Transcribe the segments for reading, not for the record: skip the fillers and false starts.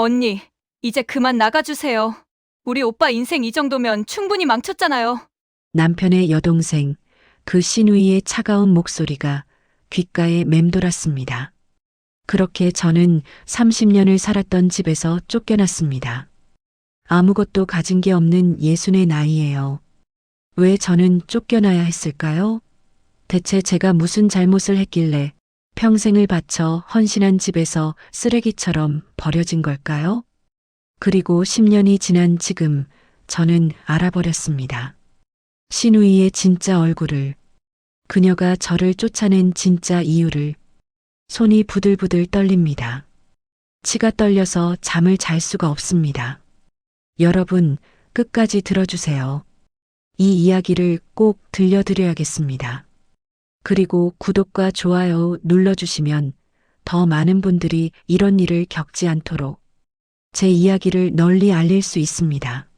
언니, 이제 그만 나가주세요. 우리 오빠 인생 이 정도면 충분히 망쳤잖아요. 남편의 여동생, 그 시누이의 차가운 목소리가 귓가에 맴돌았습니다. 그렇게 저는 30년을 살았던 집에서 쫓겨났습니다. 아무것도 가진 게 없는 예순의 나이에요. 왜 저는 쫓겨나야 했을까요? 대체 제가 무슨 잘못을 했길래 평생을 바쳐 헌신한 집에서 쓰레기처럼 버려진 걸까요? 그리고 10년이 지난 지금 저는 알아버렸습니다. 시누이의 진짜 얼굴을, 그녀가 저를 쫓아낸 진짜 이유를. 손이 부들부들 떨립니다. 치가 떨려서 잠을 잘 수가 없습니다. 여러분, 끝까지 들어주세요. 이 이야기를 꼭 들려드려야겠습니다. 그리고 구독과 좋아요 눌러주시면 더 많은 분들이 이런 일을 겪지 않도록 제 이야기를 널리 알릴 수 있습니다.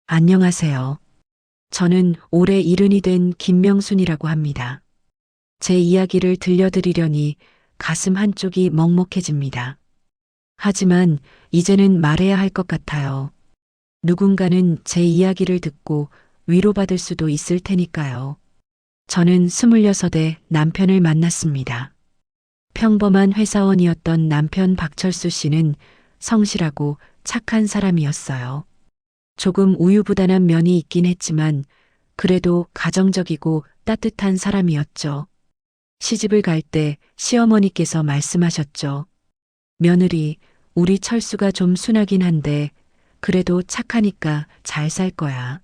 안녕하세요. 저는 올해 70이 된 김명순이라고 합니다. 제 이야기를 들려드리려니 가슴 한쪽이 먹먹해집니다. 하지만 이제는 말해야 할 것 같아요. 누군가는 제 이야기를 듣고 위로받을 수도 있을 테니까요. 저는 26에 남편을 만났습니다. 평범한 회사원이었던 남편 박철수 씨는 성실하고 착한 사람이었어요. 조금 우유부단한 면이 있긴 했지만 그래도 가정적이고 따뜻한 사람이었죠. 시집을 갈 때 시어머니께서 말씀하셨죠. 며느리, 우리 철수가 좀 순하긴 한데 그래도 착하니까 잘 살 거야.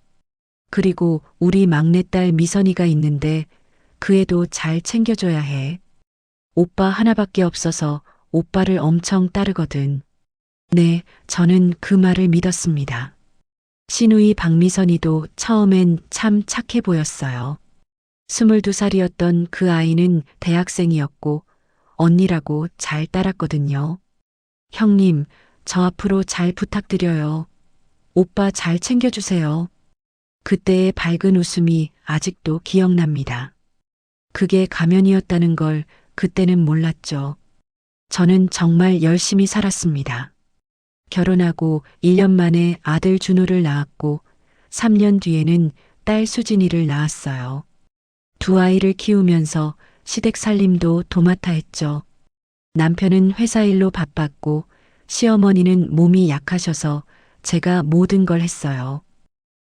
그리고 우리 막내딸 미선이가 있는데 그 애도 잘 챙겨줘야 해. 오빠 하나밖에 없어서 오빠를 엄청 따르거든. 네, 저는 그 말을 믿었습니다. 시누이 박미선이도 처음엔 참 착해 보였어요. 22살이었던 그 아이는 대학생이었고 언니라고 잘 따랐거든요. 형님, 저 앞으로 잘 부탁드려요. 오빠 잘 챙겨주세요. 그때의 밝은 웃음이 아직도 기억납니다. 그게 가면이었다는 걸 그때는 몰랐죠. 저는 정말 열심히 살았습니다. 결혼하고 1년 만에 아들 준호를 낳았고 3년 뒤에는 딸 수진이를 낳았어요. 두 아이를 키우면서 시댁 살림도 도맡아 했죠. 남편은 회사 일로 바빴고 시어머니는 몸이 약하셔서 제가 모든 걸 했어요.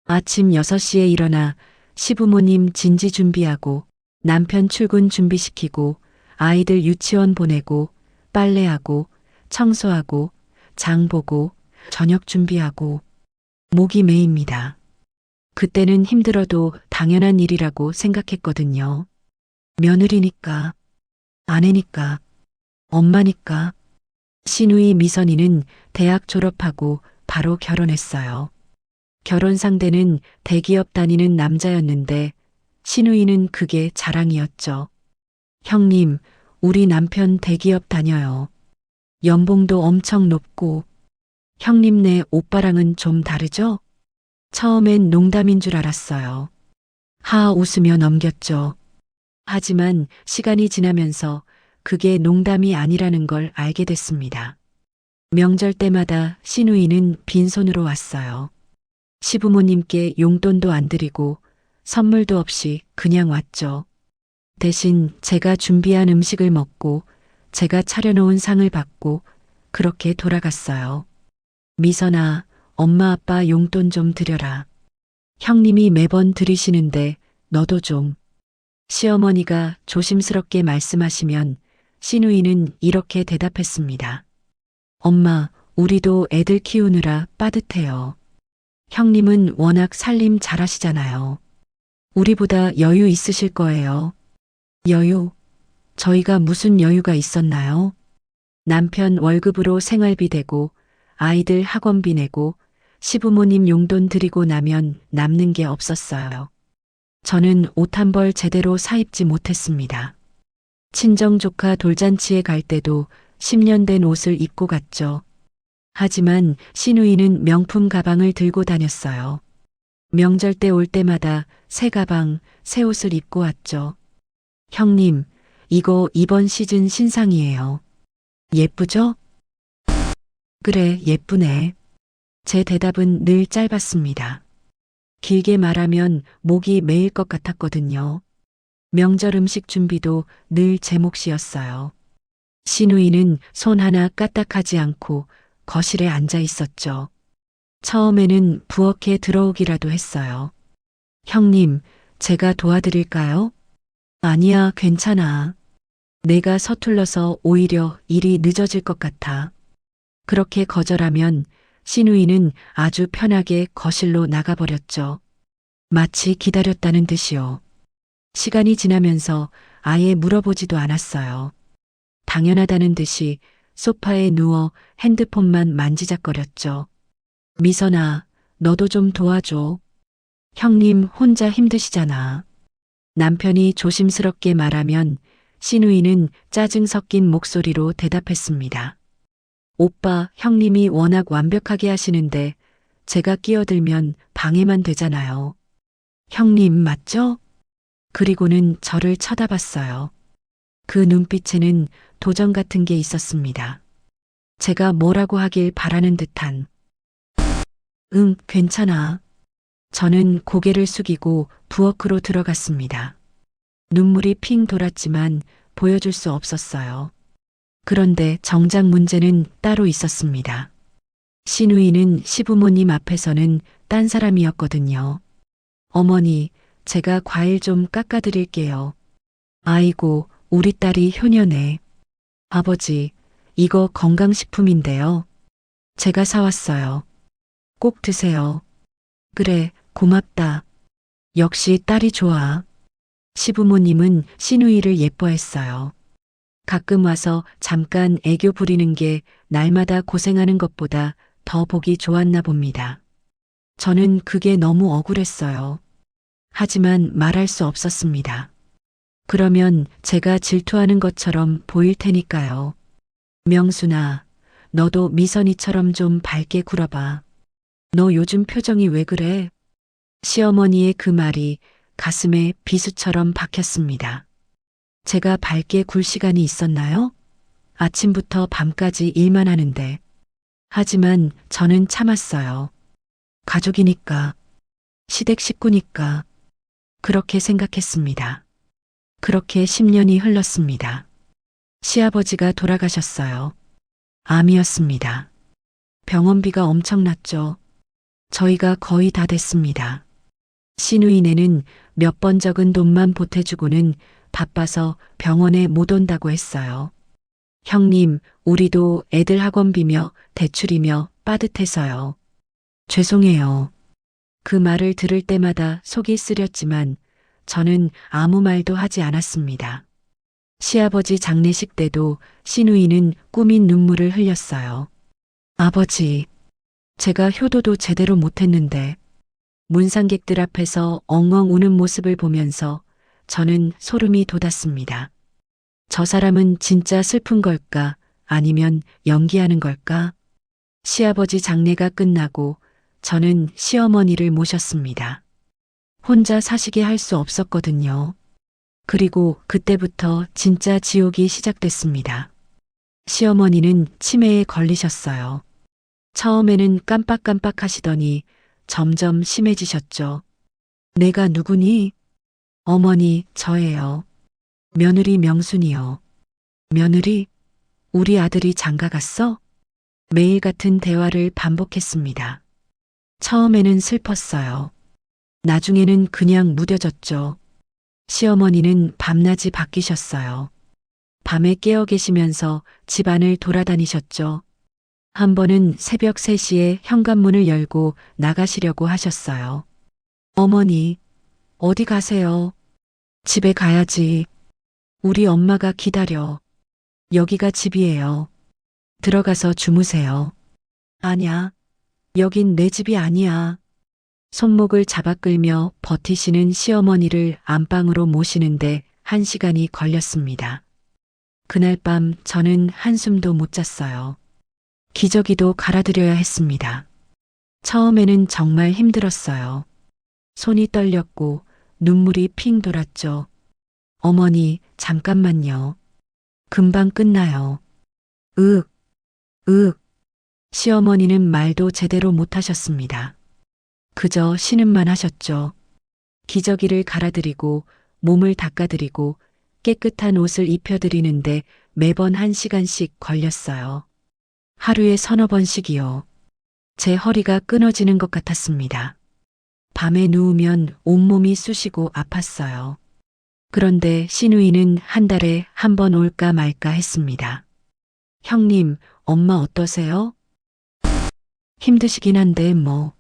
아침 6시에 일어나 시부모님 진지 준비하고 남편 출근 준비시키고 아이들 유치원 보내고 빨래하고 청소하고 장 보고 저녁 준비하고 목이 메입니다. 그때는 힘들어도 당연한 일이라고 생각했거든요. 며느리니까, 아내니까, 엄마니까. 시누이 미선이는 대학 졸업하고 바로 결혼했어요. 결혼 상대는 대기업 다니는 남자였는데 시누이는 그게 자랑이었죠. 형님, 우리 남편 대기업 다녀요. 연봉도 엄청 높고 형님네 오빠랑은 좀 다르죠? 처음엔 농담인 줄 알았어요. 하 웃으며 넘겼죠. 하지만 시간이 지나면서 그게 농담이 아니라는 걸 알게 됐습니다. 명절 때마다 시누이는 빈손으로 왔어요. 시부모님께 용돈도 안 드리고 선물도 없이 그냥 왔죠. 대신 제가 준비한 음식을 먹고 제가 차려놓은 상을 받고 그렇게 돌아갔어요. 미선아, 엄마 아빠 용돈 좀 드려라. 형님이 매번 드리시는데 너도 좀. 시어머니가 조심스럽게 말씀하시면 시누이는 이렇게 대답했습니다. 엄마, 우리도 애들 키우느라 빠듯해요. 형님은 워낙 살림 잘하시잖아요. 우리보다 여유 있으실 거예요. 여유? 저희가 무슨 여유가 있었나요? 남편 월급으로 생활비 대고 아이들 학원비 내고 시부모님 용돈 드리고 나면 남는 게 없었어요. 저는 옷 한 벌 제대로 사입지 못했습니다. 친정 조카 돌잔치에 갈 때도 10년 된 옷을 입고 갔죠. 하지만 시누이는 명품 가방을 들고 다녔어요. 명절 때 올 때마다 새 가방, 새 옷을 입고 왔죠. 형님, 이거 이번 시즌 신상이에요. 예쁘죠? 그래, 예쁘네. 제 대답은 늘 짧았습니다. 길게 말하면 목이 메일 것 같았거든요. 명절 음식 준비도 늘 제 몫이었어요. 시누이는 손 하나 까딱하지 않고 거실에 앉아 있었죠. 처음에는 부엌에 들어오기라도 했어요. 형님, 제가 도와드릴까요? 아니야, 괜찮아. 내가 서툴러서 오히려 일이 늦어질 것 같아. 그렇게 거절하면 시누이는 아주 편하게 거실로 나가버렸죠. 마치 기다렸다는 듯이요. 시간이 지나면서 아예 물어보지도 않았어요. 당연하다는 듯이 소파에 누워 핸드폰만 만지작거렸죠. 미선아, 너도 좀 도와줘. 형님 혼자 힘드시잖아. 남편이 조심스럽게 말하면 시누이는 짜증 섞인 목소리로 대답했습니다. 오빠, 형님이 워낙 완벽하게 하시는데 제가 끼어들면 방해만 되잖아요. 형님 맞죠? 그리고는 저를 쳐다봤어요. 그 눈빛에는 도전 같은 게 있었습니다. 제가 뭐라고 하길 바라는 듯한. 응, 괜찮아. 저는 고개를 숙이고 부엌으로 들어갔습니다. 눈물이 핑 돌았지만 보여줄 수 없었어요. 그런데 정작 문제는 따로 있었습니다. 시누이는 시부모님 앞에서는 딴 사람이었거든요. 어머니, 제가 과일 좀 깎아드릴게요. 아이고, 우리 딸이 효녀네. 아버지, 이거 건강식품인데요. 제가 사왔어요. 꼭 드세요. 그래, 고맙다. 역시 딸이 좋아. 시부모님은 시누이를 예뻐했어요. 가끔 와서 잠깐 애교 부리는 게 날마다 고생하는 것보다 더 보기 좋았나 봅니다. 저는 그게 너무 억울했어요. 하지만 말할 수 없었습니다. 그러면 제가 질투하는 것처럼 보일 테니까요. 명순아, 너도 미선이처럼 좀 밝게 굴어봐. 너 요즘 표정이 왜 그래? 시어머니의 그 말이 가슴에 비수처럼 박혔습니다. 제가 밝게 굴 시간이 있었나요? 아침부터 밤까지 일만 하는데. 하지만 저는 참았어요. 가족이니까, 시댁 식구니까, 그렇게 생각했습니다. 그렇게 10년이 흘렀습니다. 시아버지가 돌아가셨어요. 암이었습니다. 병원비가 엄청났죠. 저희가 거의 다 됐습니다. 시누이네는 몇 번 적은 돈만 보태주고는 바빠서 병원에 못 온다고 했어요. 형님, 우리도 애들 학원비며 대출이며 빠듯해서요. 죄송해요. 그 말을 들을 때마다 속이 쓰렸지만 저는 아무 말도 하지 않았습니다. 시아버지 장례식 때도 시누이는 꾸민 눈물을 흘렸어요. 아버지, 제가 효도도 제대로 못했는데 문상객들 앞에서 엉엉 우는 모습을 보면서 저는 소름이 돋았습니다. 저 사람은 진짜 슬픈 걸까? 아니면 연기하는 걸까? 시아버지 장례가 끝나고 저는 시어머니를 모셨습니다. 혼자 사시게 할 수 없었거든요. 그리고 그때부터 진짜 지옥이 시작됐습니다. 시어머니는 치매에 걸리셨어요. 처음에는 깜빡깜빡 하시더니 점점 심해지셨죠. 내가 누구니? 어머니, 저예요. 며느리 명순이요. 며느리? 우리 아들이 장가 갔어? 매일 같은 대화를 반복했습니다. 처음에는 슬펐어요. 나중에는 그냥 무뎌졌죠. 시어머니는 밤낮이 바뀌셨어요. 밤에 깨어 계시면서 집안을 돌아다니셨죠. 한 번은 새벽 3시에 현관문을 열고 나가시려고 하셨어요. 어머니, 어디 가세요? 집에 가야지. 우리 엄마가 기다려. 여기가 집이에요. 들어가서 주무세요. 아냐, 여긴 내 집이 아니야. 손목을 잡아 끌며 버티시는 시어머니를 안방으로 모시는데 1시간이 걸렸습니다. 그날 밤 저는 한숨도 못 잤어요. 기저귀도 갈아드려야 했습니다. 처음에는 정말 힘들었어요. 손이 떨렸고 눈물이 핑 돌았죠. 어머니, 잠깐만요. 금방 끝나요. 으윽, 으윽. 시어머니는 말도 제대로 못하셨습니다. 그저 신음만 하셨죠. 기저귀를 갈아드리고 몸을 닦아드리고 깨끗한 옷을 입혀드리는데 매번 1시간씩 걸렸어요. 하루에 서너 번씩이요. 제 허리가 끊어지는 것 같았습니다. 밤에 누우면 온몸이 쑤시고 아팠어요. 그런데 시누이는 한 달에 한 번 올까 말까 했습니다. 형님, 엄마 어떠세요? 힘드시긴 한데 뭐.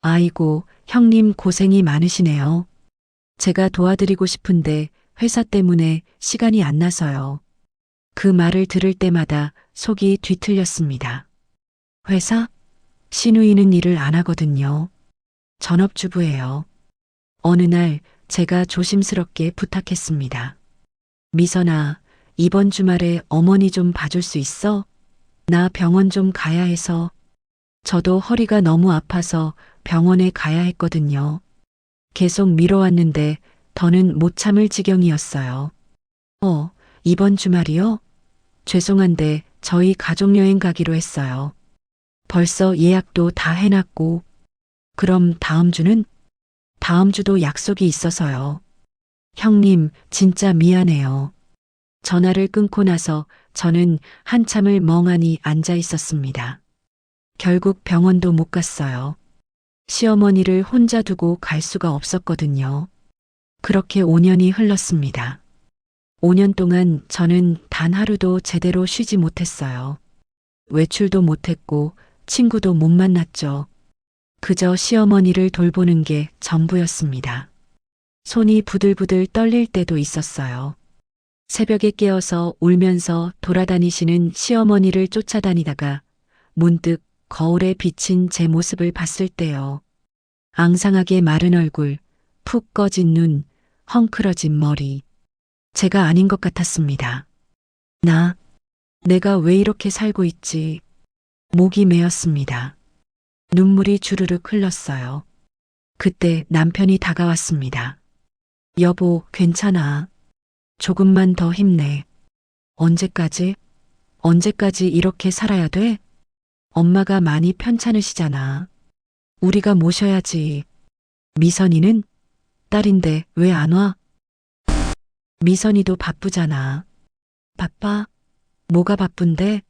아이고, 형님 고생이 많으시네요. 제가 도와드리고 싶은데 회사 때문에 시간이 안 나서요. 그 말을 들을 때마다 속이 뒤틀렸습니다. 회사? 시누이는 일을 안 하거든요. 전업주부예요. 어느 날 제가 조심스럽게 부탁했습니다. 미선아, 이번 주말에 어머니 좀 봐줄 수 있어? 나 병원 좀 가야 해서. 저도 허리가 너무 아파서 병원에 가야 했거든요. 계속 미뤄왔는데 더는 못 참을 지경이었어요. 이번 주말이요? 죄송한데 저희 가족여행 가기로 했어요. 벌써 예약도 다 해놨고. 그럼 다음 주는? 다음 주도 약속이 있어서요. 형님, 진짜 미안해요. 전화를 끊고 나서 저는 한참을 멍하니 앉아 있었습니다. 결국 병원도 못 갔어요. 시어머니를 혼자 두고 갈 수가 없었거든요. 그렇게 5년이 흘렀습니다. 5년 동안 저는 단 하루도 제대로 쉬지 못했어요. 외출도 못했고 친구도 못 만났죠. 그저 시어머니를 돌보는 게 전부였습니다. 손이 부들부들 떨릴 때도 있었어요. 새벽에 깨어서 울면서 돌아다니시는 시어머니를 쫓아다니다가 문득 거울에 비친 제 모습을 봤을 때요. 앙상하게 마른 얼굴, 푹 꺼진 눈, 헝클어진 머리. 제가 아닌 것 같았습니다. 내가 왜 이렇게 살고 있지? 목이 메었습니다. 눈물이 주르륵 흘렀어요. 그때 남편이 다가왔습니다. 여보, 괜찮아. 조금만 더 힘내. 언제까지 이렇게 살아야 돼? 엄마가 많이 편찮으시잖아. 우리가 모셔야지. 미선이는? 딸인데 왜 안 와? 미선이도 바쁘잖아. 바빠? 뭐가 바쁜데?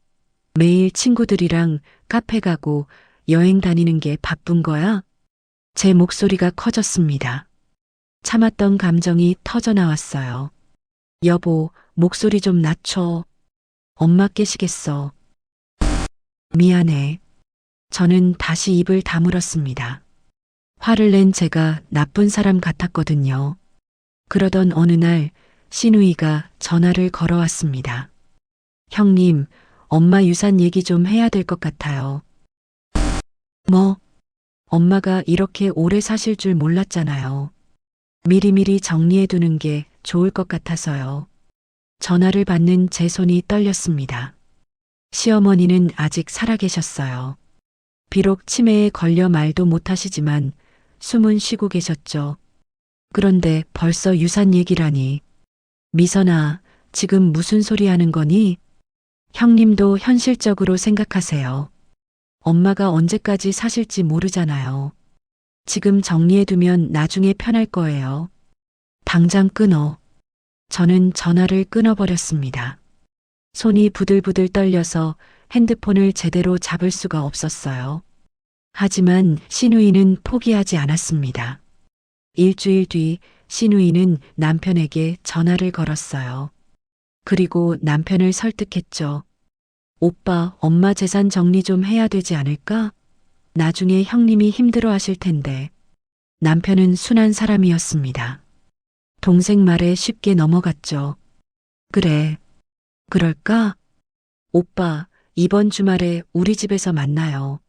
매일 친구들이랑 카페 가고 여행 다니는 게 바쁜 거야? 제 목소리가 커졌습니다. 참았던 감정이 터져 나왔어요. 여보, 목소리 좀 낮춰. 엄마 깨시겠어. 미안해. 저는 다시 입을 다물었습니다. 화를 낸 제가 나쁜 사람 같았거든요. 그러던 어느 날 시누이가 전화를 걸어왔습니다. 형님, 엄마 유산 얘기 좀 해야 될 것 같아요. 뭐? 엄마가 이렇게 오래 사실 줄 몰랐잖아요. 미리미리 정리해두는 게 좋을 것 같아서요. 전화를 받는 제 손이 떨렸습니다. 시어머니는 아직 살아계셨어요. 비록 치매에 걸려 말도 못하시지만 숨은 쉬고 계셨죠. 그런데 벌써 유산 얘기라니. 미선아, 지금 무슨 소리 하는 거니? 형님도 현실적으로 생각하세요. 엄마가 언제까지 사실지 모르잖아요. 지금 정리해두면 나중에 편할 거예요. 당장 끊어. 저는 전화를 끊어버렸습니다. 손이 부들부들 떨려서 핸드폰을 제대로 잡을 수가 없었어요. 하지만 시누이는 포기하지 않았습니다. 일주일 뒤 시누이는 남편에게 전화를 걸었어요. 그리고 남편을 설득했죠. 오빠, 엄마 재산 정리 좀 해야 되지 않을까? 나중에 형님이 힘들어 하실 텐데. 남편은 순한 사람이었습니다. 동생 말에 쉽게 넘어갔죠. 그래. 그럴까? 오빠, 이번 주말에 우리 집에서 만나요.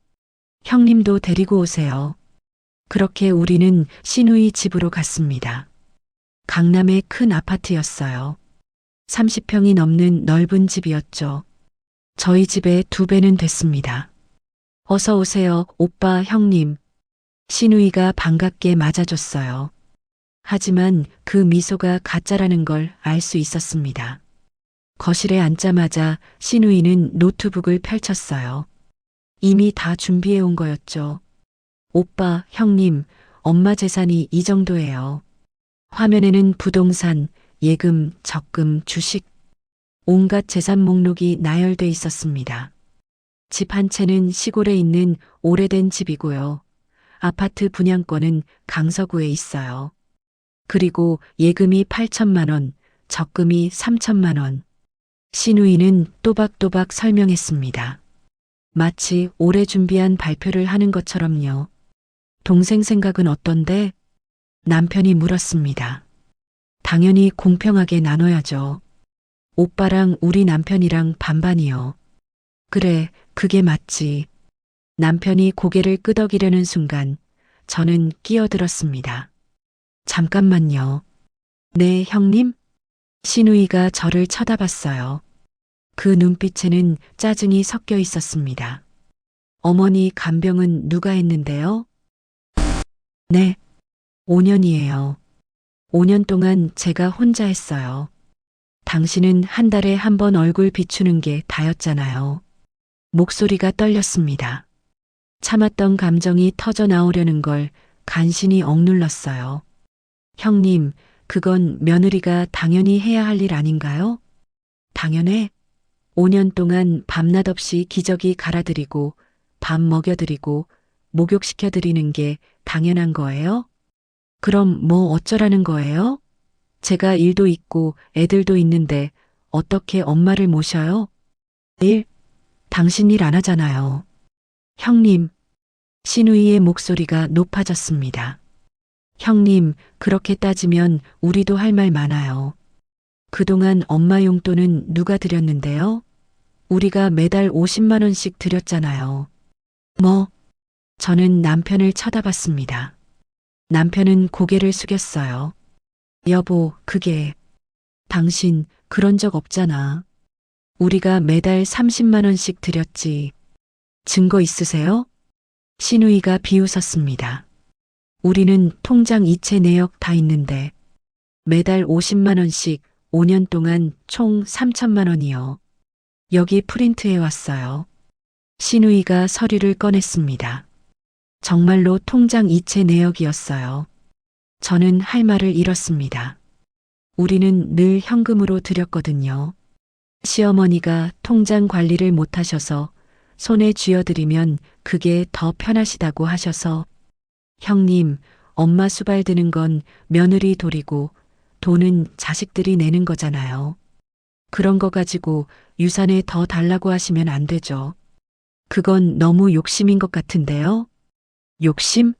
형님도 데리고 오세요. 그렇게 우리는 시누이 집으로 갔습니다. 강남의 큰 아파트였어요. 30평이 넘는 넓은 집이었죠. 저희 집의 2배는 됐습니다. 어서 오세요, 오빠, 형님. 시누이가 반갑게 맞아줬어요. 하지만 그 미소가 가짜라는 걸 알 수 있었습니다. 거실에 앉자마자 시누이는 노트북을 펼쳤어요. 이미 다 준비해 온 거였죠. 오빠, 형님, 엄마 재산이 이 정도예요. 화면에는 부동산, 예금, 적금, 주식, 온갖 재산 목록이 나열돼 있었습니다. 집 한 채는 시골에 있는 오래된 집이고요. 아파트 분양권은 강서구에 있어요. 그리고 예금이 8천만 원, 적금이 3천만 원. 신우이는 또박또박 설명했습니다. 마치 오래 준비한 발표를 하는 것처럼요. 동생 생각은 어떤데? 남편이 물었습니다. 당연히 공평하게 나눠야죠. 오빠랑 우리 남편이랑 반반이요. 그래, 그게 맞지. 남편이 고개를 끄덕이려는 순간 저는 끼어들었습니다. 잠깐만요. 네, 형님? 신우이가 저를 쳐다봤어요. 그 눈빛에는 짜증이 섞여 있었습니다. 어머니 간병은 누가 했는데요? 네, 5년이에요. 5년 동안 제가 혼자 했어요. 당신은 한 달에 한 번 얼굴 비추는 게 다였잖아요. 목소리가 떨렸습니다. 참았던 감정이 터져 나오려는 걸 간신히 억눌렀어요. 형님, 그건 며느리가 당연히 해야 할 일 아닌가요? 당연해. 5년 동안 밤낮 없이 기저귀 갈아드리고 밥 먹여드리고 목욕시켜드리는 게 당연한 거예요? 그럼 뭐 어쩌라는 거예요? 제가 일도 있고 애들도 있는데 어떻게 엄마를 모셔요? 일? 당신 일 안 하잖아요. 형님, 신우이의 목소리가 높아졌습니다. 형님, 그렇게 따지면 우리도 할 말 많아요. 그동안 엄마 용돈은 누가 드렸는데요? 우리가 매달 50만 원씩 드렸잖아요. 뭐? 저는 남편을 쳐다봤습니다. 남편은 고개를 숙였어요. 여보, 그게 당신 그런 적 없잖아. 우리가 매달 30만 원씩 드렸지. 증거 있으세요? 신우이가 비웃었습니다. 우리는 통장 이체 내역 다 있는데 매달 50만 원씩 5년 동안 총 3천만 원이요. 여기 프린트해 왔어요. 신우이가 서류를 꺼냈습니다. 정말로 통장 이체 내역이었어요. 저는 할 말을 잃었습니다. 우리는 늘 현금으로 드렸거든요. 시어머니가 통장 관리를 못하셔서 손에 쥐어드리면 그게 더 편하시다고 하셔서 형님, 엄마 수발 드는 건 며느리 돌이고 돈은 자식들이 내는 거잖아요. 그런 거 가지고 유산에 더 달라고 하시면 안 되죠. 그건 너무 욕심인 것 같은데요. 욕심?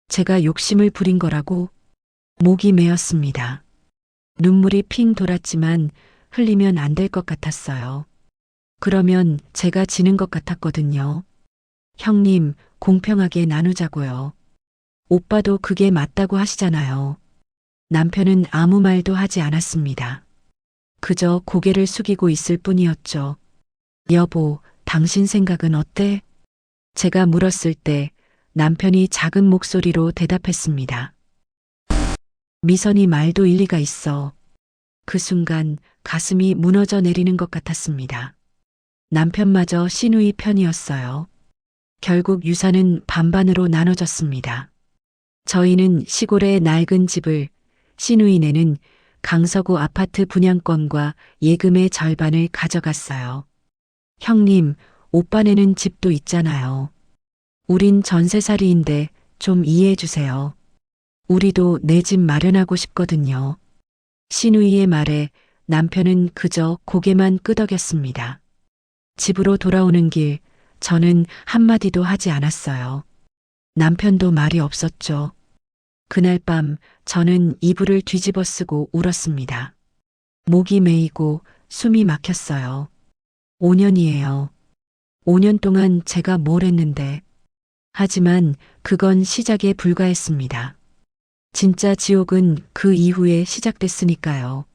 제가 욕심을 부린 거라고? 목이 메었습니다. 눈물이 핑 돌았지만 흘리면 안 될 것 같았어요. 그러면 제가 지는 것 같았거든요. 형님, 공평하게 나누자고요. 오빠도 그게 맞다고 하시잖아요. 남편은 아무 말도 하지 않았습니다. 그저 고개를 숙이고 있을 뿐이었죠. 여보, 당신 생각은 어때? 제가 물었을 때 남편이 작은 목소리로 대답했습니다. 미선이 말도 일리가 있어. 그 순간 가슴이 무너져 내리는 것 같았습니다. 남편마저 신우이 편이었어요. 결국 유산은 반반으로 나눠졌습니다. 저희는 시골의 낡은 집을, 신우이네는 강서구 아파트 분양권과 예금의 절반을 가져갔어요. 형님, 오빠네는 집도 있잖아요. 우린 전세살이인데 좀 이해해 주세요. 우리도 내 집 마련하고 싶거든요. 신우이의 말에 남편은 그저 고개만 끄덕였습니다. 집으로 돌아오는 길, 저는 한마디도 하지 않았어요. 남편도 말이 없었죠. 그날 밤 저는 이불을 뒤집어 쓰고 울었습니다. 목이 메이고 숨이 막혔어요. 5년이에요. 5년 동안 제가 뭘 했는데. 하지만 그건 시작에 불과했습니다. 진짜 지옥은 그 이후에 시작됐으니까요.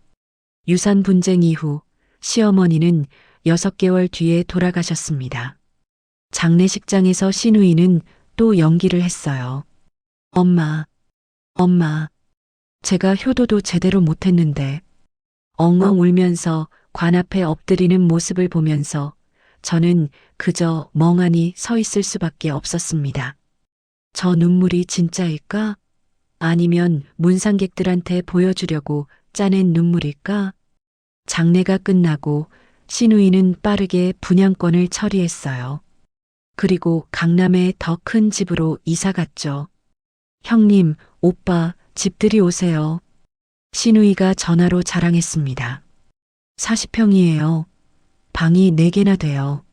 유산 분쟁 이후 시어머니는 6개월 뒤에 돌아가셨습니다. 장례식장에서 신우이는 또 연기를 했어요. 엄마, 제가 효도도 제대로 못했는데. 엉엉 울면서 관 앞에 엎드리는 모습을 보면서 저는 그저 멍하니 서 있을 수밖에 없었습니다. 저 눈물이 진짜일까? 아니면 문상객들한테 보여주려고 짜낸 눈물일까? 장례가 끝나고 신우이는 빠르게 분양권을 처리했어요. 그리고 강남의 더 큰 집으로 이사 갔죠. 형님, 오빠, 집들이 오세요. 신우이가 전화로 자랑했습니다. 40평이에요. 방이 4개나 돼요.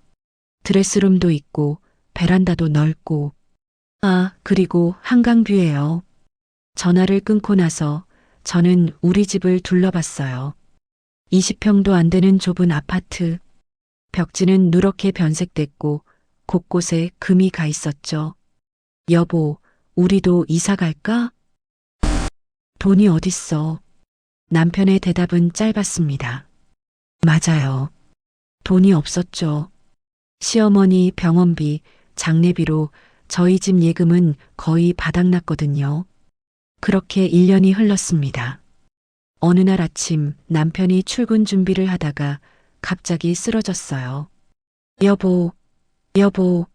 드레스룸도 있고 베란다도 넓고. 아, 그리고 한강뷰예요. 전화를 끊고 나서 저는 우리 집을 둘러봤어요. 20평도 안 되는 좁은 아파트. 벽지는 누렇게 변색됐고 곳곳에 금이 가 있었죠. 여보, 우리도 이사 갈까? 돈이 어딨어? 남편의 대답은 짧았습니다. 맞아요. 돈이 없었죠. 시어머니 병원비, 장례비로 저희 집 예금은 거의 바닥났거든요. 그렇게 1년이 흘렀습니다. 어느 날 아침 남편이 출근 준비를 하다가 갑자기 쓰러졌어요. 여보, 여보.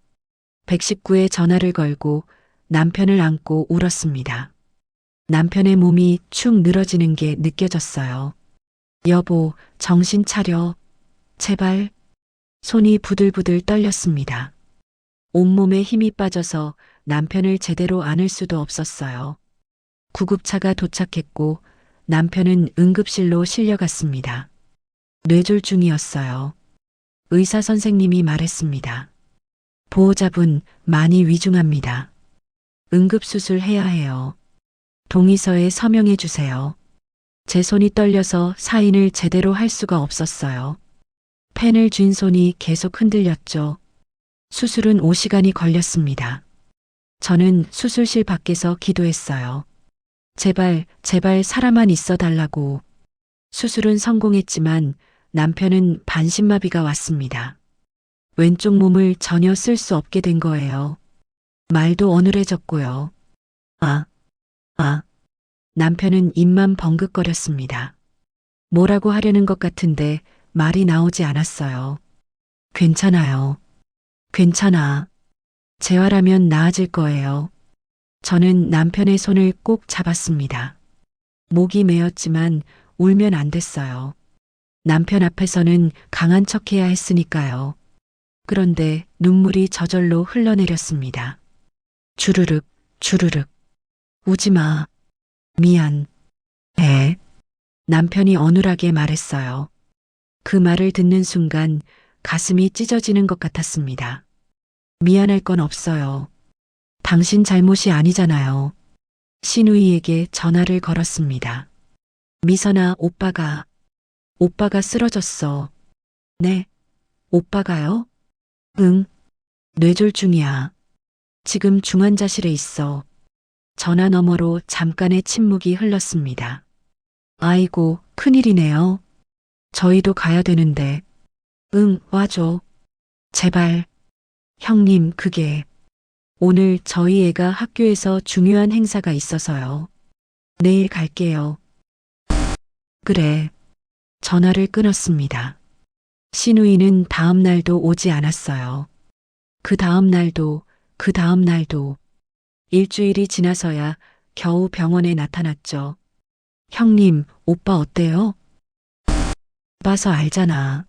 119에 전화를 걸고 남편을 안고 울었습니다. 남편의 몸이 축 늘어지는 게 느껴졌어요. 여보, 정신 차려. 제발. 손이 부들부들 떨렸습니다. 온몸에 힘이 빠져서 남편을 제대로 안을 수도 없었어요. 구급차가 도착했고 남편은 응급실로 실려갔습니다. 뇌졸중이었어요. 의사 선생님이 말했습니다. 보호자분 많이 위중합니다. 응급수술 해야 해요. 동의서에 서명해 주세요. 제 손이 떨려서 사인을 제대로 할 수가 없었어요. 펜을 쥔 손이 계속 흔들렸죠. 수술은 5시간이 걸렸습니다. 저는 수술실 밖에서 기도했어요. 제발, 제발 사람만 있어 달라고. 수술은 성공했지만 남편은 반신마비가 왔습니다. 왼쪽 몸을 전혀 쓸 수 없게 된 거예요. 말도 어눌해졌고요. 남편은 입만 벙긋거렸습니다. 뭐라고 하려는 것 같은데 말이 나오지 않았어요. 괜찮아요. 괜찮아. 재활하면 나아질 거예요. 저는 남편의 손을 꼭 잡았습니다. 목이 메었지만 울면 안 됐어요. 남편 앞에서는 강한 척해야 했으니까요. 그런데 눈물이 저절로 흘러내렸습니다. 주르륵, 주르륵. 우지 마. 미안. 남편이 어눌하게 말했어요. 그 말을 듣는 순간 가슴이 찢어지는 것 같았습니다. 미안할 건 없어요. 당신 잘못이 아니잖아요. 신우이에게 전화를 걸었습니다. 미선아, 오빠가 쓰러졌어. 네? 오빠가요? 응. 뇌졸중이야. 지금 중환자실에 있어. 전화 너머로 잠깐의 침묵이 흘렀습니다. 아이고, 큰일이네요. 저희도 가야 되는데. 응, 와줘. 제발. 형님, 그게. 오늘 저희 애가 학교에서 중요한 행사가 있어서요. 내일 갈게요. 그래. 전화를 끊었습니다. 신우이는 다음 날도 오지 않았어요. 그 다음 날도, 그 다음 날도. 일주일이 지나서야 겨우 병원에 나타났죠. 형님, 오빠 어때요? 봐서 알잖아.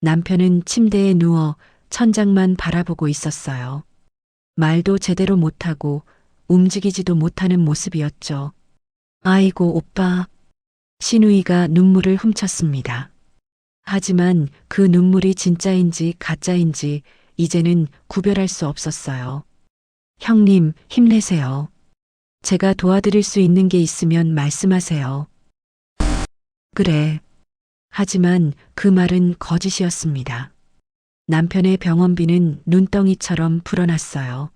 남편은 침대에 누워 천장만 바라보고 있었어요. 말도 제대로 못하고 움직이지도 못하는 모습이었죠. 아이고, 오빠. 신우이가 눈물을 훔쳤습니다. 하지만 그 눈물이 진짜인지 가짜인지 이제는 구별할 수 없었어요. 형님, 힘내세요. 제가 도와드릴 수 있는 게 있으면 말씀하세요. 그래. 하지만 그 말은 거짓이었습니다. 남편의 병원비는 눈덩이처럼 불어났어요.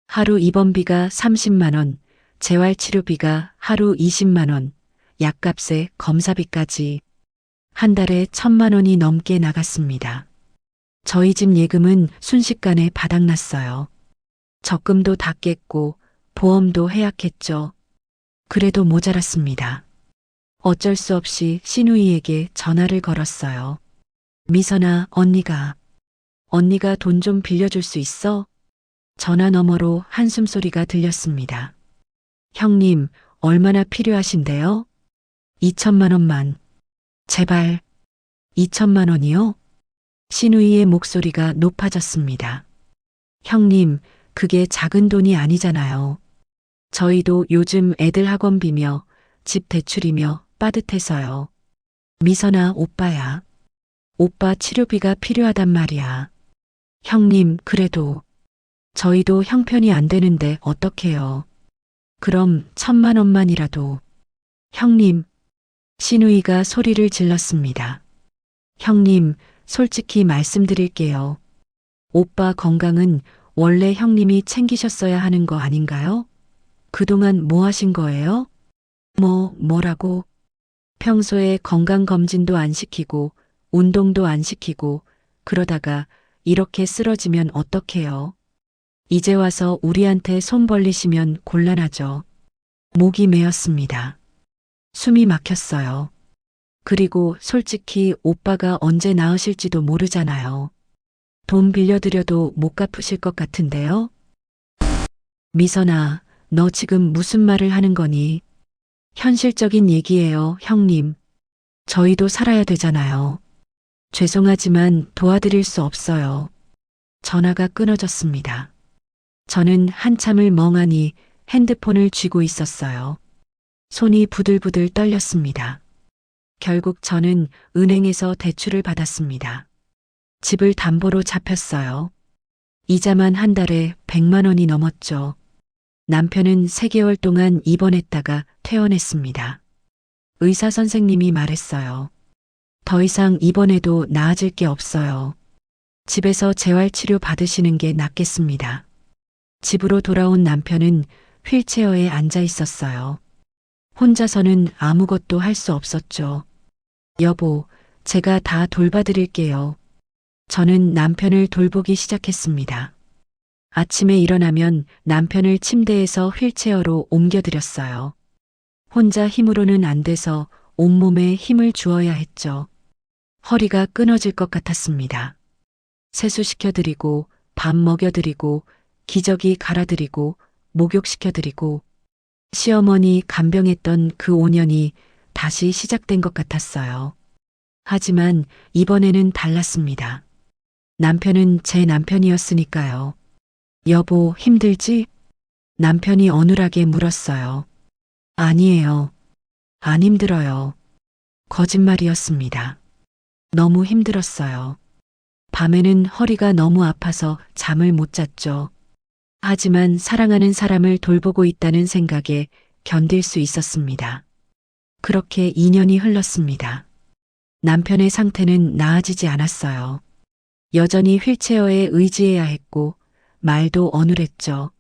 하루 입원비가 30만 원, 재활치료비가 하루 20만 원, 약값에 검사비까지 한 달에 1,000만 원이 넘게 나갔습니다. 저희 집 예금은 순식간에 바닥났어요. 적금도 다 깼고 보험도 해약했죠. 그래도 모자랐습니다. 어쩔 수 없이 신우이에게 전화를 걸었어요. 미선아, 언니가 돈 좀 빌려줄 수 있어? 전화 너머로 한숨 소리가 들렸습니다. 형님, 얼마나 필요하신데요? 2천만 원만. 제발. 2천만 원이요? 신우이의 목소리가 높아졌습니다. 형님, 그게 작은 돈이 아니잖아요. 저희도 요즘 애들 학원비며 집 대출이며 빠듯해서요. 미선아, 오빠야. 오빠 치료비가 필요하단 말이야. 형님, 그래도 저희도 형편이 안 되는데 어떡해요. 그럼 1,000만 원만이라도. 형님, 신우이가 소리를 질렀습니다. 형님, 솔직히 말씀드릴게요. 오빠 건강은 원래 형님이 챙기셨어야 하는 거 아닌가요? 그동안 뭐 하신 거예요? 뭐라고? 평소에 건강검진도 안 시키고, 운동도 안 시키고, 그러다가 이렇게 쓰러지면 어떡해요? 이제 와서 우리한테 손 벌리시면 곤란하죠. 목이 메었습니다. 숨이 막혔어요. 그리고 솔직히 오빠가 언제 나으실지도 모르잖아요. 돈 빌려드려도 못 갚으실 것 같은데요? 미선아, 너 지금 무슨 말을 하는 거니? 현실적인 얘기예요, 형님. 저희도 살아야 되잖아요. 죄송하지만 도와드릴 수 없어요. 전화가 끊어졌습니다. 저는 한참을 멍하니 핸드폰을 쥐고 있었어요. 손이 부들부들 떨렸습니다. 결국 저는 은행에서 대출을 받았습니다. 집을 담보로 잡혔어요. 이자만 한 달에 100만 원이 넘었죠. 남편은 3개월 동안 입원했다가 퇴원했습니다. 의사 선생님이 말했어요. 더 이상 입원해도 나아질 게 없어요. 집에서 재활치료 받으시는 게 낫겠습니다. 집으로 돌아온 남편은 휠체어에 앉아 있었어요. 혼자서는 아무것도 할 수 없었죠. 여보, 제가 다 돌봐드릴게요. 저는 남편을 돌보기 시작했습니다. 아침에 일어나면 남편을 침대에서 휠체어로 옮겨드렸어요. 혼자 힘으로는 안 돼서 온몸에 힘을 주어야 했죠. 허리가 끊어질 것 같았습니다. 세수시켜드리고, 밥 먹여드리고, 기저귀 갈아드리고, 목욕시켜드리고, 시어머니 간병했던 그 5년이 다시 시작된 것 같았어요. 하지만 이번에는 달랐습니다. 남편은 제 남편이었으니까요. 여보, 힘들지? 남편이 어눌하게 물었어요. 아니에요. 안 힘들어요. 거짓말이었습니다. 너무 힘들었어요. 밤에는 허리가 너무 아파서 잠을 못 잤죠. 하지만 사랑하는 사람을 돌보고 있다는 생각에 견딜 수 있었습니다. 그렇게 2년이 흘렀습니다. 남편의 상태는 나아지지 않았어요. 여전히 휠체어에 의지해야 했고 말도 어눌했죠.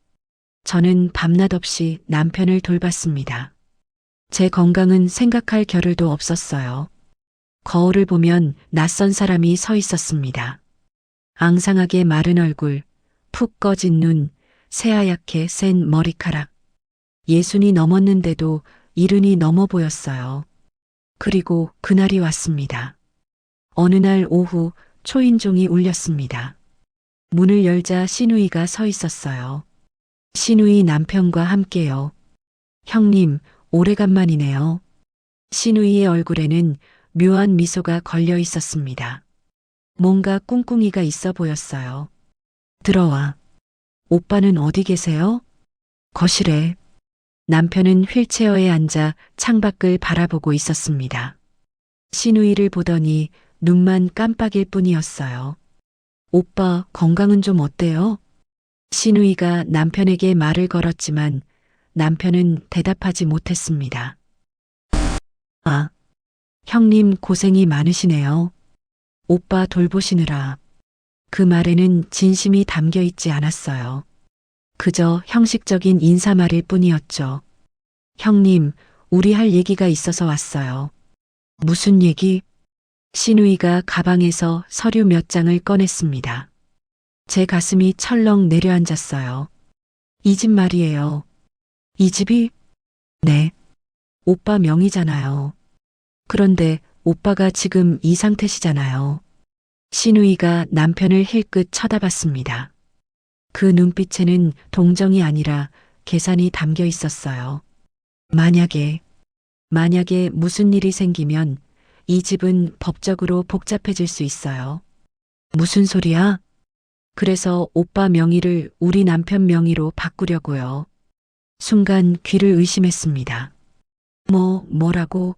저는 밤낮 없이 남편을 돌봤습니다. 제 건강은 생각할 겨를도 없었어요. 거울을 보면 낯선 사람이 서 있었습니다. 앙상하게 마른 얼굴, 푹 꺼진 눈, 새하얗게 센 머리카락. 60이 넘었는데도 70이 넘어 보였어요. 그리고 그날이 왔습니다. 어느 날 오후 초인종이 울렸습니다. 문을 열자 신우이가 서 있었어요. 신우이 남편과 함께요. 형님, 오래간만이네요. 신우이의 얼굴에는 묘한 미소가 걸려 있었습니다. 뭔가 꿍꿍이가 있어 보였어요. 들어와. 오빠는 어디 계세요? 거실에. 남편은 휠체어에 앉아 창밖을 바라보고 있었습니다. 신우이를 보더니 눈만 깜빡일 뿐이었어요. 오빠 건강은 좀 어때요? 신우이가 남편에게 말을 걸었지만 남편은 대답하지 못했습니다. 아, 형님 고생이 많으시네요. 오빠 돌보시느라. 그 말에는 진심이 담겨 있지 않았어요. 그저 형식적인 인사말일 뿐이었죠. 형님, 우리 할 얘기가 있어서 왔어요. 무슨 얘기? 신우이가 가방에서 서류 몇 장을 꺼냈습니다. 제 가슴이 철렁 내려앉았어요. 이 집 말이에요. 이 집이? 네. 오빠 명의잖아요. 그런데 오빠가 지금 이 상태시잖아요. 신우이가 남편을 힐끗 쳐다봤습니다. 그 눈빛에는 동정이 아니라 계산이 담겨 있었어요. 만약에 무슨 일이 생기면 이 집은 법적으로 복잡해질 수 있어요. 무슨 소리야? 그래서 오빠 명의를 우리 남편 명의로 바꾸려고요. 순간 귀를 의심했습니다. 뭐라고?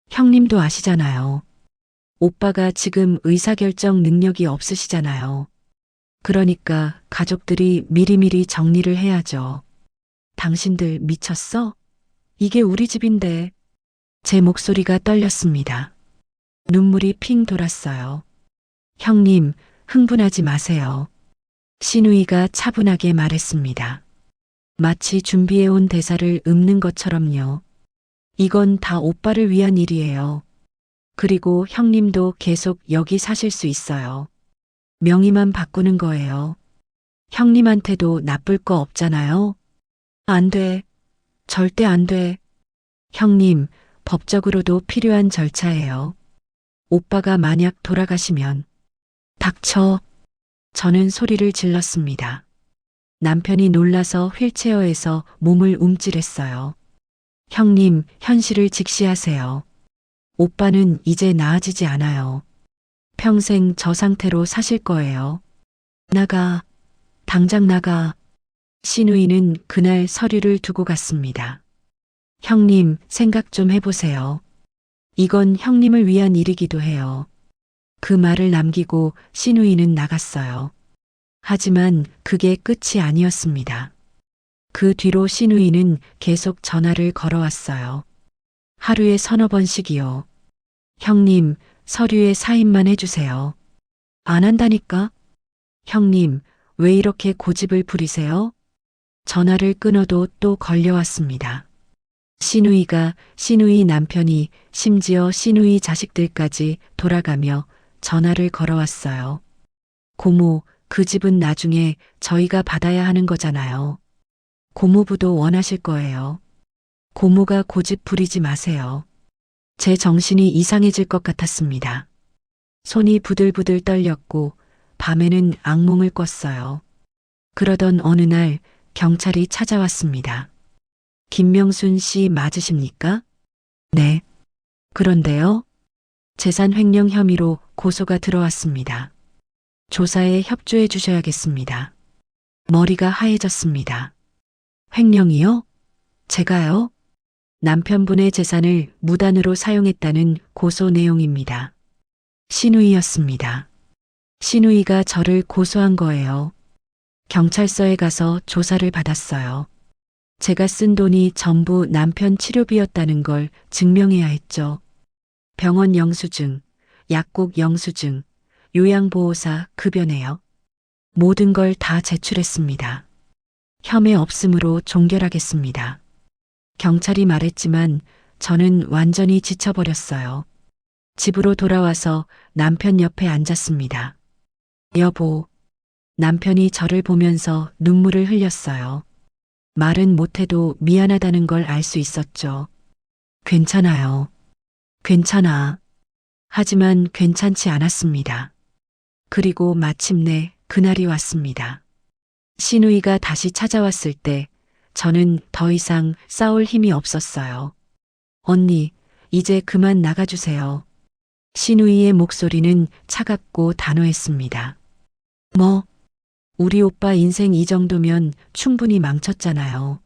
형님도 아시잖아요. 오빠가 지금 의사결정 능력이 없으시잖아요. 그러니까 가족들이 미리미리 정리를 해야죠. 당신들 미쳤어? 이게 우리 집인데. 제 목소리가 떨렸습니다. 눈물이 핑 돌았어요. 형님, 흥분하지 마세요. 신우이가 차분하게 말했습니다. 마치 준비해온 대사를 읊는 것처럼요. 이건 다 오빠를 위한 일이에요. 그리고 형님도 계속 여기 사실 수 있어요. 명의만 바꾸는 거예요. 형님한테도 나쁠 거 없잖아요. 안 돼. 절대 안 돼. 형님, 법적으로도 필요한 절차예요. 오빠가 만약 돌아가시면. 닥쳐. 저는 소리를 질렀습니다. 남편이 놀라서 휠체어에서 몸을 움찔했어요. 형님, 현실을 직시하세요. 오빠는 이제 나아지지 않아요. 평생 저 상태로 사실 거예요. 나가. 당장 나가. 신우이는 그날 서류를 두고 갔습니다. 형님, 생각 좀 해보세요. 이건 형님을 위한 일이기도 해요. 그 말을 남기고 신우이는 나갔어요. 하지만 그게 끝이 아니었습니다. 그 뒤로 신우이는 계속 전화를 걸어왔어요. 하루에 서너 번씩이요. 형님, 서류에 사인만 해주세요. 안 한다니까? 형님, 왜 이렇게 고집을 부리세요? 전화를 끊어도 또 걸려왔습니다. 신우이 남편이, 심지어 신우이 자식들까지 돌아가며 전화를 걸어왔어요. 고모, 그 집은 나중에 저희가 받아야 하는 거잖아요. 고모부도 원하실 거예요. 고모가 고집 부리지 마세요. 제 정신이 이상해질 것 같았습니다. 손이 부들부들 떨렸고 밤에는 악몽을 꿨어요. 그러던 어느 날 경찰이 찾아왔습니다. 김명순 씨 맞으십니까? 네. 그런데요? 재산 횡령 혐의로 고소가 들어왔습니다. 조사에 협조해 주셔야겠습니다. 머리가 하얘졌습니다. 횡령이요? 제가요? 남편분의 재산을 무단으로 사용했다는 고소 내용입니다. 신우이였습니다. 신우이가 저를 고소한 거예요. 경찰서에 가서 조사를 받았어요. 제가 쓴 돈이 전부 남편 치료비였다는 걸 증명해야 했죠. 병원 영수증, 약국 영수증, 요양보호사 급여 내역. 모든 걸 다 제출했습니다. 혐의 없음으로 종결하겠습니다. 경찰이 말했지만 저는 완전히 지쳐버렸어요. 집으로 돌아와서 남편 옆에 앉았습니다. 여보, 남편이 저를 보면서 눈물을 흘렸어요. 말은 못해도 미안하다는 걸 알 수 있었죠. 괜찮아요. 괜찮아. 하지만 괜찮지 않았습니다. 그리고 마침내 그날이 왔습니다. 신우이가 다시 찾아왔을 때 저는 더 이상 싸울 힘이 없었어요. 언니, 이제 그만 나가주세요. 신우이의 목소리는 차갑고 단호했습니다. 우리 오빠 인생 이 정도면 충분히 망쳤잖아요.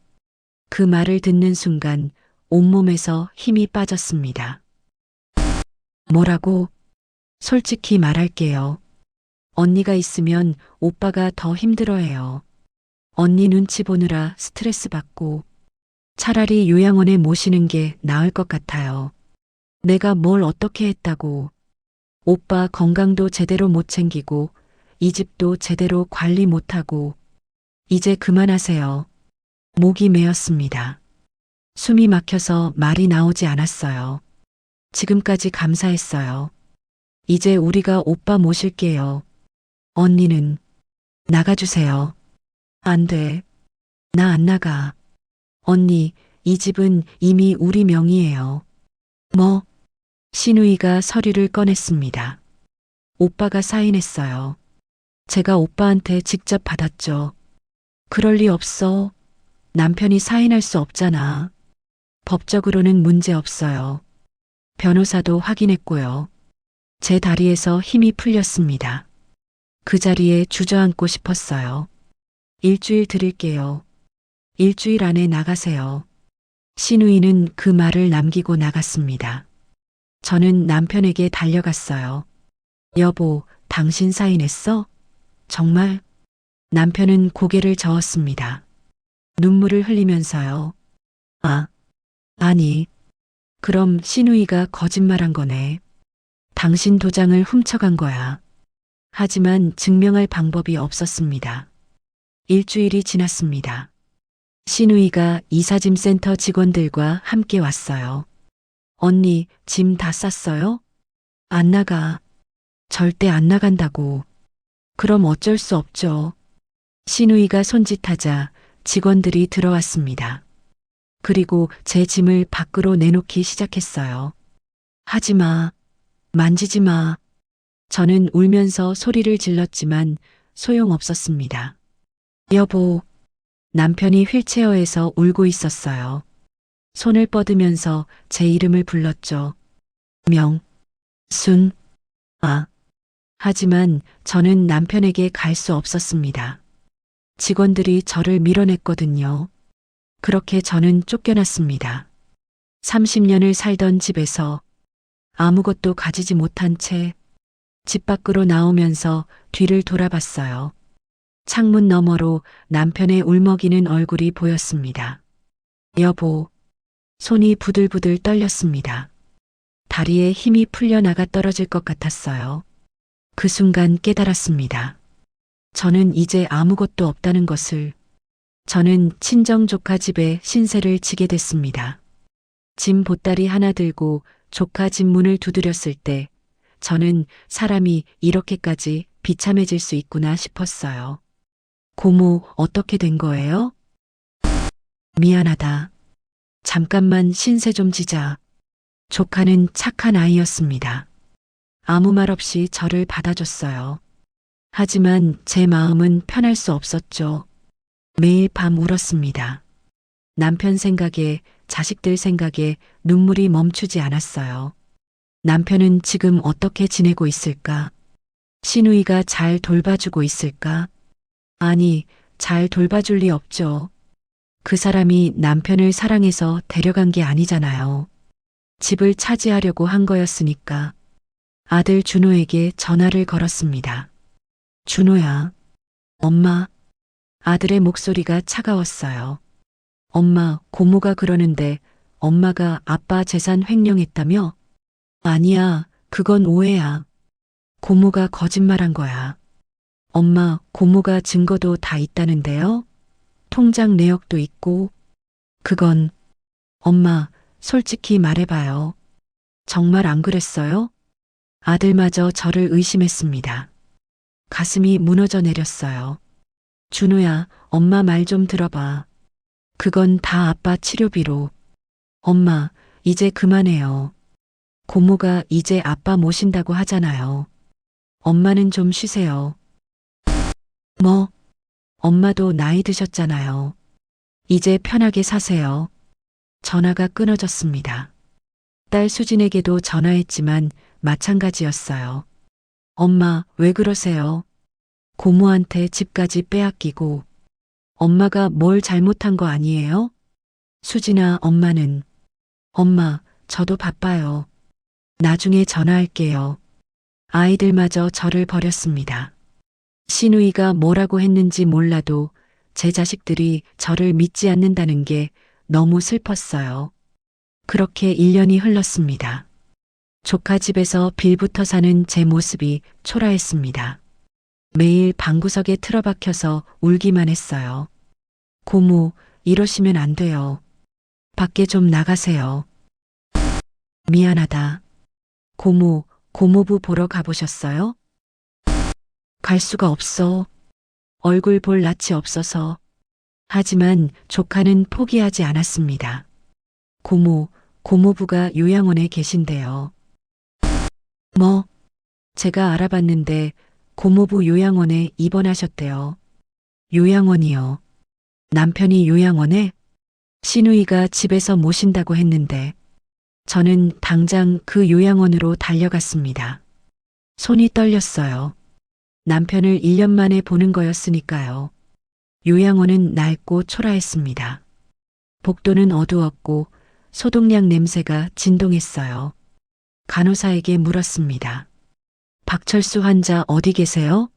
그 말을 듣는 순간 온몸에서 힘이 빠졌습니다. 뭐라고? 솔직히 말할게요. 언니가 있으면 오빠가 더 힘들어해요. 언니 눈치 보느라 스트레스 받고 차라리 요양원에 모시는 게 나을 것 같아요. 내가 뭘 어떻게 했다고. 오빠 건강도 제대로 못 챙기고 이 집도 제대로 관리 못하고 이제 그만하세요. 목이 메었습니다. 숨이 막혀서 말이 나오지 않았어요. 지금까지 감사했어요. 이제 우리가 오빠 모실게요. 언니는 나가주세요. 안 돼. 나 안 나가. 언니, 이 집은 이미 우리 명의예요. 신우이가 서류를 꺼냈습니다. 오빠가 사인했어요. 제가 오빠한테 직접 받았죠. 그럴 리 없어. 남편이 사인할 수 없잖아. 법적으로는 문제 없어요. 변호사도 확인했고요. 제 다리에서 힘이 풀렸습니다. 그 자리에 주저앉고 싶었어요. 일주일 드릴게요. 일주일 안에 나가세요. 신우이는 그 말을 남기고 나갔습니다. 저는 남편에게 달려갔어요. 여보, 당신 사인했어? 정말? 남편은 고개를 저었습니다. 눈물을 흘리면서요. 아니. 그럼 신우이가 거짓말한 거네. 당신 도장을 훔쳐간 거야. 하지만 증명할 방법이 없었습니다. 일주일이 지났습니다. 신우이가 이사짐 센터 직원들과 함께 왔어요. 언니, 짐 다 쌌어요? 안 나가. 절대 안 나간다고. 그럼 어쩔 수 없죠. 신우이가 손짓하자 직원들이 들어왔습니다. 그리고 제 짐을 밖으로 내놓기 시작했어요. 하지 마. 만지지 마. 저는 울면서 소리를 질렀지만 소용없었습니다. 여보. 남편이 휠체어에서 울고 있었어요. 손을 뻗으면서 제 이름을 불렀죠. 순. 하지만 저는 남편에게 갈 수 없었습니다. 직원들이 저를 밀어냈거든요. 그렇게 저는 쫓겨났습니다. 30년을 살던 집에서 아무것도 가지지 못한 채 집 밖으로 나오면서 뒤를 돌아봤어요. 창문 너머로 남편의 울먹이는 얼굴이 보였습니다. 여보, 손이 부들부들 떨렸습니다. 다리에 힘이 풀려나가 떨어질 것 같았어요. 그 순간 깨달았습니다. 저는 이제 아무것도 없다는 것을. 저는 친정 조카 집에 신세를 지게 됐습니다. 짐 보따리 하나 들고 조카 집 문을 두드렸을 때 저는 사람이 이렇게까지 비참해질 수 있구나 싶었어요. 고모, 어떻게 된 거예요? 미안하다. 잠깐만 신세 좀 지자. 조카는 착한 아이였습니다. 아무 말 없이 저를 받아줬어요. 하지만 제 마음은 편할 수 없었죠. 매일 밤 울었습니다. 남편 생각에, 자식들 생각에 눈물이 멈추지 않았어요. 남편은 지금 어떻게 지내고 있을까? 신우이가 잘 돌봐주고 있을까? 아니, 잘 돌봐줄 리 없죠. 그 사람이 남편을 사랑해서 데려간 게 아니잖아요. 집을 차지하려고 한 거였으니까. 아들 준호에게 전화를 걸었습니다. 준호야. 엄마. 아들의 목소리가 차가웠어요. 엄마, 고모가 그러는데 엄마가 아빠 재산 횡령했다며? 아니야, 그건 오해야. 고모가 거짓말한 거야. 엄마, 고모가 증거도 다 있다는데요? 통장 내역도 있고. 그건, 엄마, 솔직히 말해봐요. 정말 안 그랬어요? 아들마저 저를 의심했습니다. 가슴이 무너져 내렸어요. 준호야, 엄마 말 좀 들어봐. 그건 다 아빠 치료비로. 엄마, 이제 그만해요. 고모가 이제 아빠 모신다고 하잖아요. 엄마는 좀 쉬세요. 뭐? 엄마도 나이 드셨잖아요. 이제 편하게 사세요. 전화가 끊어졌습니다. 딸 수진에게도 전화했지만 마찬가지였어요. 엄마, 왜 그러세요? 고모한테 집까지 빼앗기고. 엄마가 뭘 잘못한 거 아니에요? 수진아, 엄마는. 엄마, 저도 바빠요. 나중에 전화할게요. 아이들마저 저를 버렸습니다. 신우이가 뭐라고 했는지 몰라도 제 자식들이 저를 믿지 않는다는 게 너무 슬펐어요. 그렇게 1년이 흘렀습니다. 조카 집에서 빌부터 사는 제 모습이 초라했습니다. 매일 방구석에 틀어박혀서 울기만 했어요. 고모, 이러시면 안 돼요. 밖에 좀 나가세요. 미안하다. 고모, 고모부 보러 가보셨어요? 갈 수가 없어. 얼굴 볼 낯이 없어서. 하지만 조카는 포기하지 않았습니다. 고모, 고모부가 요양원에 계신대요. 뭐? 제가 알아봤는데 고모부 요양원에 입원하셨대요. 요양원이요. 남편이 요양원에? 시누이가 집에서 모신다고 했는데 저는 당장 그 요양원으로 달려갔습니다. 손이 떨렸어요. 남편을 1년 만에 보는 거였으니까요. 요양원은 낡고 초라했습니다. 복도는 어두웠고 소독약 냄새가 진동했어요. 간호사에게 물었습니다. 박철수 환자 어디 계세요?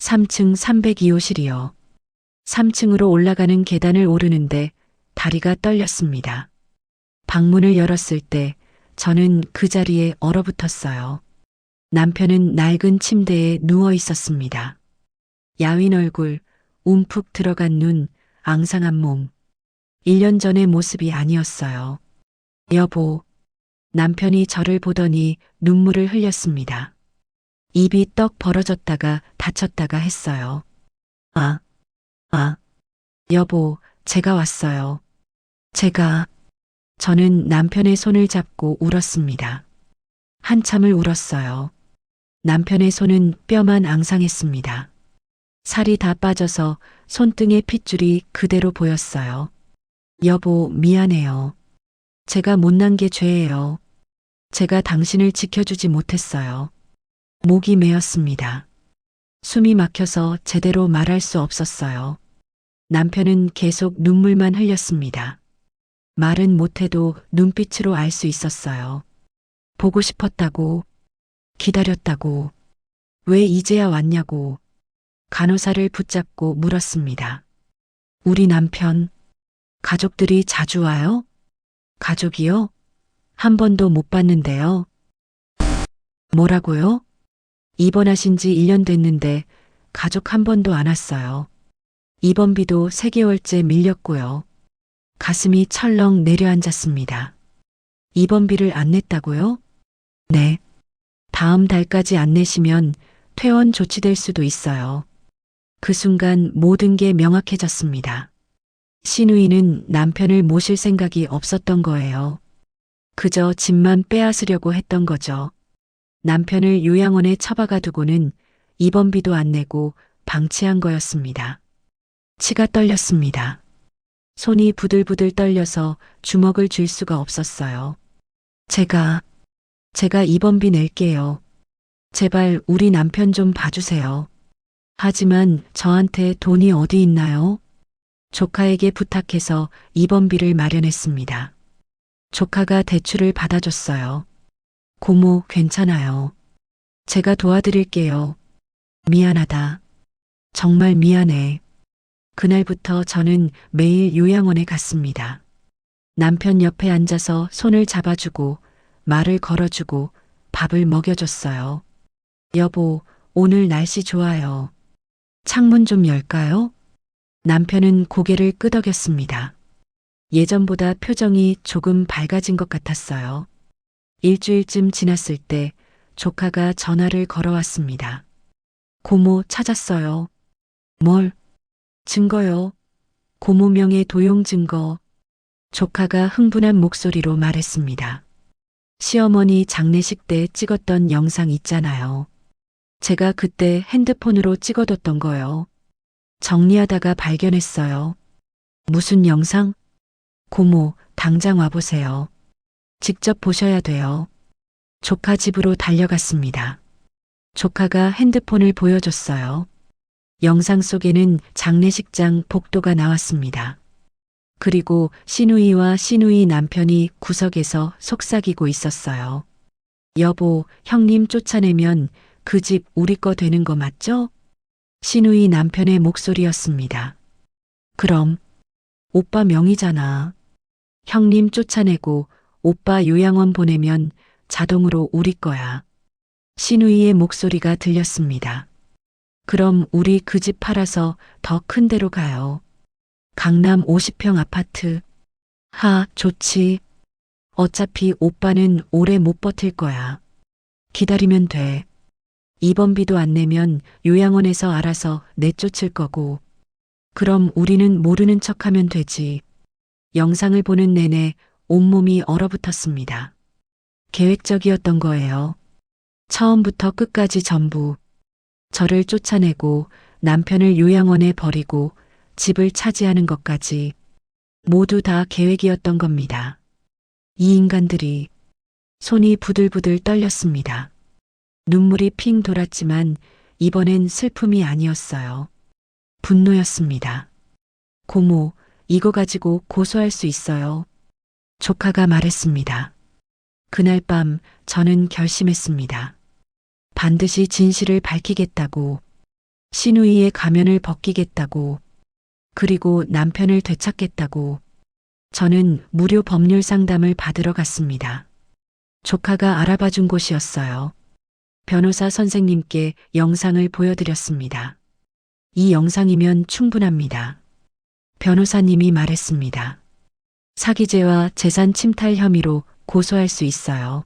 3층 302호실이요. 3층으로 올라가는 계단을 오르는데 다리가 떨렸습니다. 방문을 열었을 때 저는 그 자리에 얼어붙었어요. 남편은 낡은 침대에 누워 있었습니다. 야윈 얼굴, 움푹 들어간 눈, 앙상한 몸. 1년 전의 모습이 아니었어요. 여보, 남편이 저를 보더니 눈물을 흘렸습니다. 입이 떡 벌어졌다가 닫혔다가 했어요. 여보, 제가 왔어요. 저는 남편의 손을 잡고 울었습니다. 한참을 울었어요. 남편의 손은 뼈만 앙상했습니다. 살이 다 빠져서 손등에 핏줄이 그대로 보였어요. 여보, 미안해요. 제가 못난 게 죄예요. 제가 당신을 지켜주지 못했어요. 목이 메었습니다. 숨이 막혀서 제대로 말할 수 없었어요. 남편은 계속 눈물만 흘렸습니다. 말은 못해도 눈빛으로 알 수 있었어요. 보고 싶었다고, 기다렸다고, 왜 이제야 왔냐고 간호사를 붙잡고 물었습니다. 우리 남편, 가족들이 자주 와요? 가족이요? 한 번도 못 봤는데요. 뭐라고요? 입원하신 지 1년 됐는데 가족 한 번도 안 왔어요. 입원비도 3개월째 밀렸고요. 가슴이 철렁 내려앉았습니다. 입원비를 안 냈다고요? 네. 다음 달까지 안 내시면 퇴원 조치될 수도 있어요. 그 순간 모든 게 명확해졌습니다. 시누이는 남편을 모실 생각이 없었던 거예요. 그저 집만 빼앗으려고 했던 거죠. 남편을 요양원에 처박아 두고는 입원비도 안 내고 방치한 거였습니다. 치가 떨렸습니다. 손이 부들부들 떨려서 주먹을 쥘 수가 없었어요. 제가 입원비 낼게요. 제발 우리 남편 좀 봐주세요. 하지만 저한테 돈이 어디 있나요? 조카에게 부탁해서 입원비를 마련했습니다. 조카가 대출을 받아줬어요. 고모, 괜찮아요. 제가 도와드릴게요. 미안하다. 정말 미안해. 그날부터 저는 매일 요양원에 갔습니다. 남편 옆에 앉아서 손을 잡아주고 말을 걸어주고 밥을 먹여줬어요. 여보, 오늘 날씨 좋아요. 창문 좀 열까요? 남편은 고개를 끄덕였습니다. 예전보다 표정이 조금 밝아진 것 같았어요. 일주일쯤 지났을 때 조카가 전화를 걸어왔습니다. 고모 찾았어요. 뭘? 증거요. 고모 명의 도용 증거. 조카가 흥분한 목소리로 말했습니다. 시어머니 장례식 때 찍었던 영상 있잖아요. 제가 그때 핸드폰으로 찍어뒀던 거요. 정리하다가 발견했어요. 무슨 영상? 고모, 당장 와보세요. 직접 보셔야 돼요. 조카 집으로 달려갔습니다. 조카가 핸드폰을 보여줬어요. 영상 속에는 장례식장 복도가 나왔습니다. 그리고 시누이와 시누이 남편이 구석에서 속삭이고 있었어요. 여보, 형님 쫓아내면 그 집 우리 거 되는 거 맞죠? 시누이 남편의 목소리였습니다. 그럼 오빠 명의잖아. 형님 쫓아내고 오빠 요양원 보내면 자동으로 우리 거야. 시누이의 목소리가 들렸습니다. 그럼 우리 그 집 팔아서 더 큰 데로 가요. 강남 50평 아파트. 좋지. 어차피 오빠는 오래 못 버틸 거야. 기다리면 돼. 입원비도 안 내면 요양원에서 알아서 내쫓을 거고. 그럼 우리는 모르는 척하면 되지. 영상을 보는 내내 온몸이 얼어붙었습니다. 계획적이었던 거예요. 처음부터 끝까지 전부 저를 쫓아내고 남편을 요양원에 버리고 집을 차지하는 것까지 모두 다 계획이었던 겁니다. 이 인간들이 손이 부들부들 떨렸습니다. 눈물이 핑 돌았지만 이번엔 슬픔이 아니었어요. 분노였습니다. 고모, 이거 가지고 고소할 수 있어요. 조카가 말했습니다. 그날 밤 저는 결심했습니다. 반드시 진실을 밝히겠다고, 신우이의 가면을 벗기겠다고, 그리고 남편을 되찾겠다고. 저는 무료 법률 상담을 받으러 갔습니다. 조카가 알아봐 준 곳이었어요. 변호사 선생님께 영상을 보여드렸습니다. 이 영상이면 충분합니다. 변호사님이 말했습니다. 사기죄와 재산 침탈 혐의로 고소할 수 있어요.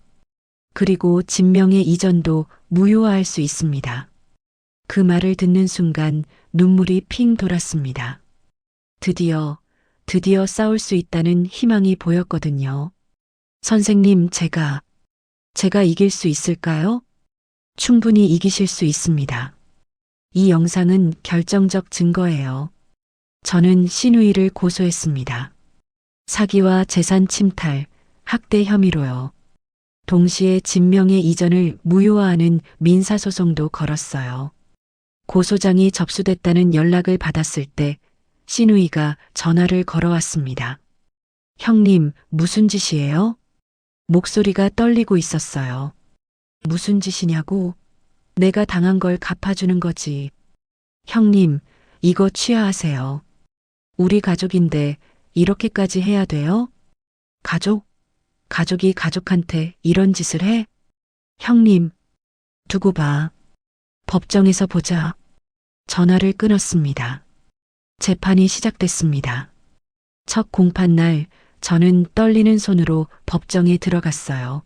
그리고 진명의 이전도 무효화할 수 있습니다. 그 말을 듣는 순간 눈물이 핑 돌았습니다. 드디어 싸울 수 있다는 희망이 보였거든요. 선생님, 제가 이길 수 있을까요? 충분히 이기실 수 있습니다. 이 영상은 결정적 증거예요. 저는 신우이를 고소했습니다. 사기와 재산 침탈, 학대 혐의로요. 동시에 진명의 이전을 무효화하는 민사소송도 걸었어요. 고소장이 접수됐다는 연락을 받았을 때 신우이가 전화를 걸어왔습니다. 형님, 무슨 짓이에요? 목소리가 떨리고 있었어요. 무슨 짓이냐고? 내가 당한 걸 갚아주는 거지. 형님, 이거 취하하세요. 우리 가족인데 이렇게까지 해야 돼요? 가족이 가족한테 이런 짓을 해? 형님, 두고 봐. 법정에서 보자. 전화를 끊었습니다. 재판이 시작됐습니다. 첫 공판날 저는 떨리는 손으로 법정에 들어갔어요.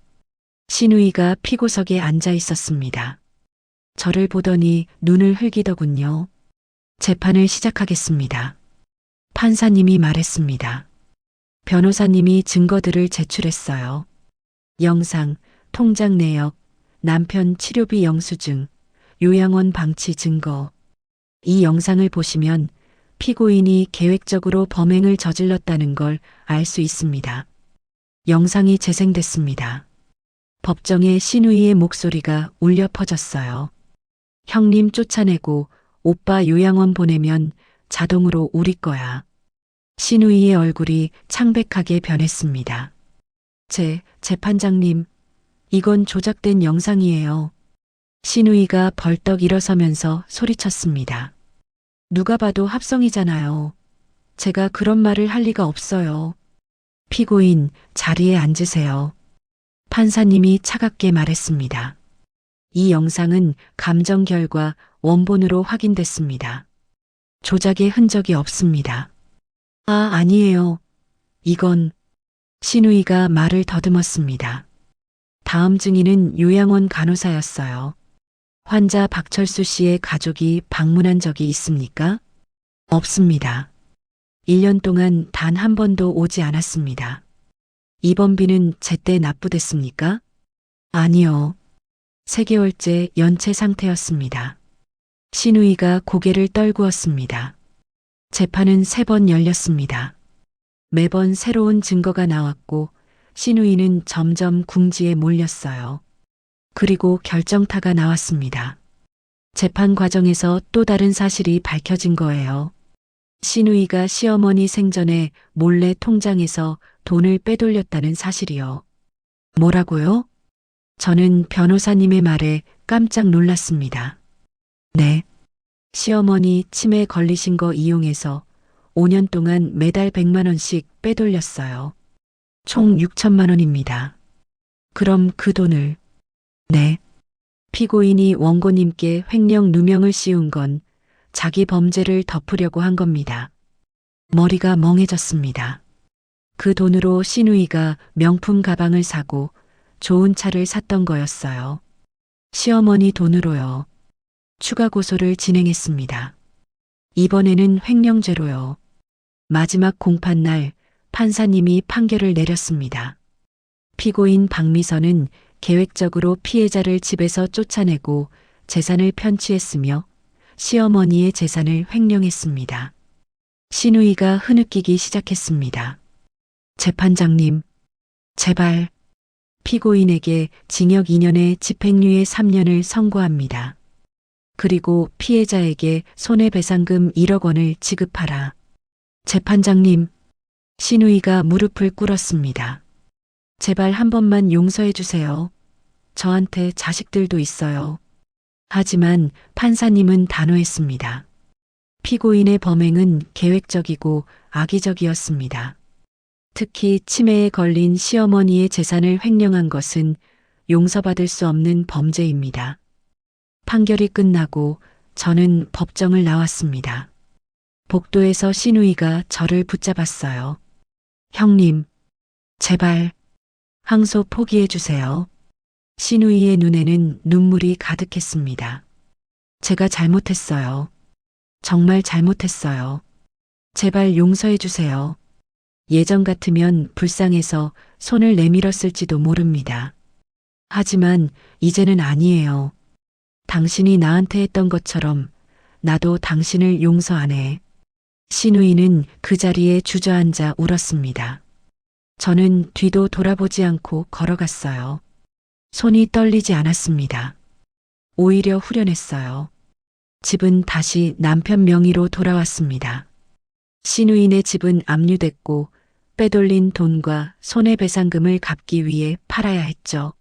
신우이가 피고석에 앉아 있었습니다. 저를 보더니 눈을 흘기더군요. 재판을 시작하겠습니다. 판사님이 말했습니다. 변호사님이 증거들을 제출했어요. 영상, 통장 내역, 남편 치료비 영수증, 요양원 방치 증거. 이 영상을 보시면 피고인이 계획적으로 범행을 저질렀다는 걸 알 수 있습니다. 영상이 재생됐습니다. 법정에 신우이의 목소리가 울려 퍼졌어요. 형님 쫓아내고 오빠 요양원 보내면 자동으로 우리 거야. 신우이의 얼굴이 창백하게 변했습니다. 재판장님, 이건 조작된 영상이에요. 신우이가 벌떡 일어서면서 소리쳤습니다. 누가 봐도 합성이잖아요. 제가 그런 말을 할 리가 없어요. 피고인, 자리에 앉으세요. 판사님이 차갑게 말했습니다. 이 영상은 감정 결과 원본으로 확인됐습니다. 조작의 흔적이 없습니다. 아니에요. 이건 신우이가 말을 더듬었습니다. 다음 증인은 요양원 간호사였어요. 환자 박철수 씨의 가족이 방문한 적이 있습니까? 없습니다. 1년 동안 단 한 번도 오지 않았습니다. 입원비는 제때 납부됐습니까? 아니요. 3개월째 연체 상태였습니다. 신우이가 고개를 떨구었습니다. 재판은 3번 열렸습니다. 매번 새로운 증거가 나왔고 신우이는 점점 궁지에 몰렸어요. 그리고 결정타가 나왔습니다. 재판 과정에서 또 다른 사실이 밝혀진 거예요. 신우이가 시어머니 생전에 몰래 통장에서 돈을 빼돌렸다는 사실이요. 뭐라고요? 저는 변호사님의 말에 깜짝 놀랐습니다. 네. 시어머니 치매 걸리신 거 이용해서 5년 동안 매달 100만 원씩 빼돌렸어요. 총 6천만 원입니다. 그럼 그 돈을 네. 피고인이 원고님께 횡령 누명을 씌운 건 자기 범죄를 덮으려고 한 겁니다. 머리가 멍해졌습니다. 그 돈으로 신우이가 명품 가방을 사고 좋은 차를 샀던 거였어요. 시어머니 돈으로요. 추가 고소를 진행했습니다. 이번에는 횡령죄로요. 마지막 공판날 판사님이 판결을 내렸습니다. 피고인 박미선은 계획적으로 피해자를 집에서 쫓아내고 재산을 편취했으며 시어머니의 재산을 횡령했습니다. 신우이가 흐느끼기 시작했습니다. 재판장님, 제발 피고인에게 징역 2년에 집행유예 3년을 선고합니다. 그리고 피해자에게 손해배상금 1억 원을 지급하라. 재판장님, 신우이가 무릎을 꿇었습니다. 제발 한 번만 용서해 주세요. 저한테 자식들도 있어요. 하지만 판사님은 단호했습니다. 피고인의 범행은 계획적이고 악의적이었습니다. 특히 치매에 걸린 시어머니의 재산을 횡령한 것은 용서받을 수 없는 범죄입니다. 판결이 끝나고 저는 법정을 나왔습니다. 복도에서 신우이가 저를 붙잡았어요. 형님, 제발 항소 포기해 주세요. 신우이의 눈에는 눈물이 가득했습니다. 제가 잘못했어요. 정말 잘못했어요. 제발 용서해 주세요. 예전 같으면 불쌍해서 손을 내밀었을지도 모릅니다. 하지만 이제는 아니에요. 당신이 나한테 했던 것처럼 나도 당신을 용서 안 해. 신우이는 그 자리에 주저앉아 울었습니다. 저는 뒤도 돌아보지 않고 걸어갔어요. 손이 떨리지 않았습니다. 오히려 후련했어요. 집은 다시 남편 명의로 돌아왔습니다. 신우인의 집은 압류됐고 빼돌린 돈과 손해배상금을 갚기 위해 팔아야 했죠.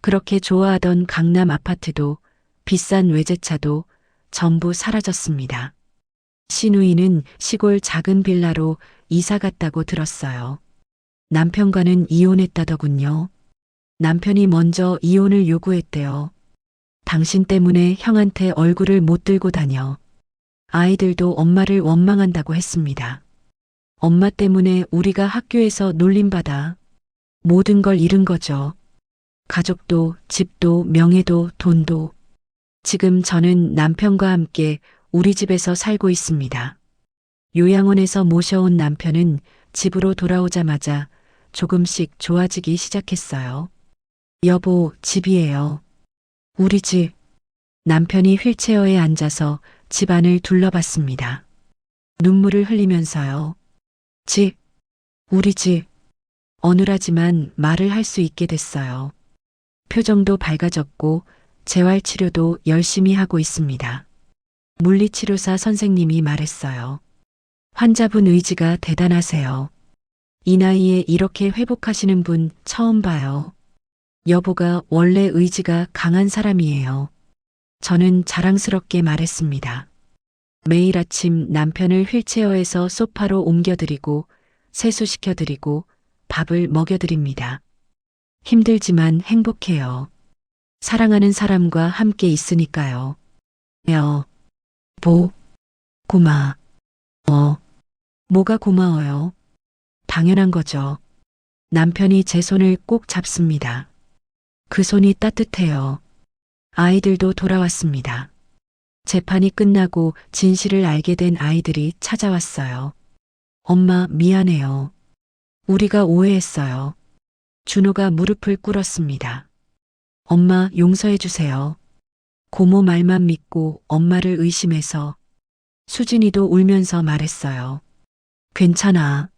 그렇게 좋아하던 강남 아파트도 비싼 외제차도 전부 사라졌습니다. 신우이는 시골 작은 빌라로 이사 갔다고 들었어요. 남편과는 이혼했다더군요. 남편이 먼저 이혼을 요구했대요. 당신 때문에 형한테 얼굴을 못 들고 다녀. 아이들도 엄마를 원망한다고 했습니다. 엄마 때문에 우리가 학교에서 놀림받아 모든 걸 잃은 거죠. 가족도, 집도, 명예도, 돈도. 지금 저는 남편과 함께 우리 집에서 살고 있습니다. 요양원에서 모셔온 남편은 집으로 돌아오자마자 조금씩 좋아지기 시작했어요. 여보, 집이에요. 우리 집. 남편이 휠체어에 앉아서 집안을 둘러봤습니다. 눈물을 흘리면서요. 집. 우리 집. 어눌하지만 말을 할 수 있게 됐어요. 표정도 밝아졌고 재활치료도 열심히 하고 있습니다. 물리치료사 선생님이 말했어요. 환자분 의지가 대단하세요. 이 나이에 이렇게 회복하시는 분 처음 봐요. 여보가 원래 의지가 강한 사람이에요. 저는 자랑스럽게 말했습니다. 매일 아침 남편을 휠체어에서 소파로 옮겨드리고 세수시켜드리고 밥을 먹여드립니다. 힘들지만 행복해요. 사랑하는 사람과 함께 있으니까요. 고마. 뭐가 고마워요? 당연한 거죠. 남편이 제 손을 꼭 잡습니다. 그 손이 따뜻해요. 아이들도 돌아왔습니다. 재판이 끝나고 진실을 알게 된 아이들이 찾아왔어요. 엄마, 미안해요. 우리가 오해했어요. 준호가 무릎을 꿇었습니다. 엄마, 용서해 주세요. 고모 말만 믿고 엄마를 의심해서. 수진이도 울면서 말했어요. 괜찮아.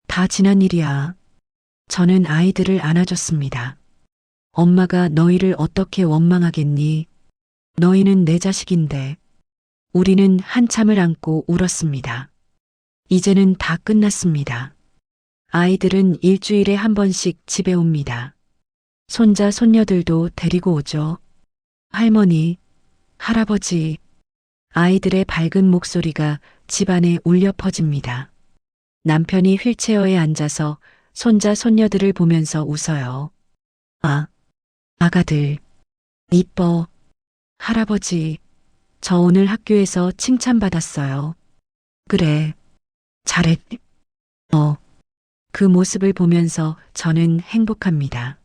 다 지난 일이야. 저는 아이들을 안아줬습니다. 엄마가 너희를 어떻게 원망하겠니? 너희는 내 자식인데. 우리는 한참을 안고 울었습니다. 이제는 다 끝났습니다. 아이들은 일주일에 한 번씩 집에 옵니다. 손자, 손녀들도 데리고 오죠. 할머니, 할아버지. 아이들의 밝은 목소리가 집안에 울려 퍼집니다. 남편이 휠체어에 앉아서 손자, 손녀들을 보면서 웃어요. 아가들. 이뻐. 할아버지, 저 오늘 학교에서 칭찬받았어요. 그래. 잘했. 그 모습을 보면서 저는 행복합니다.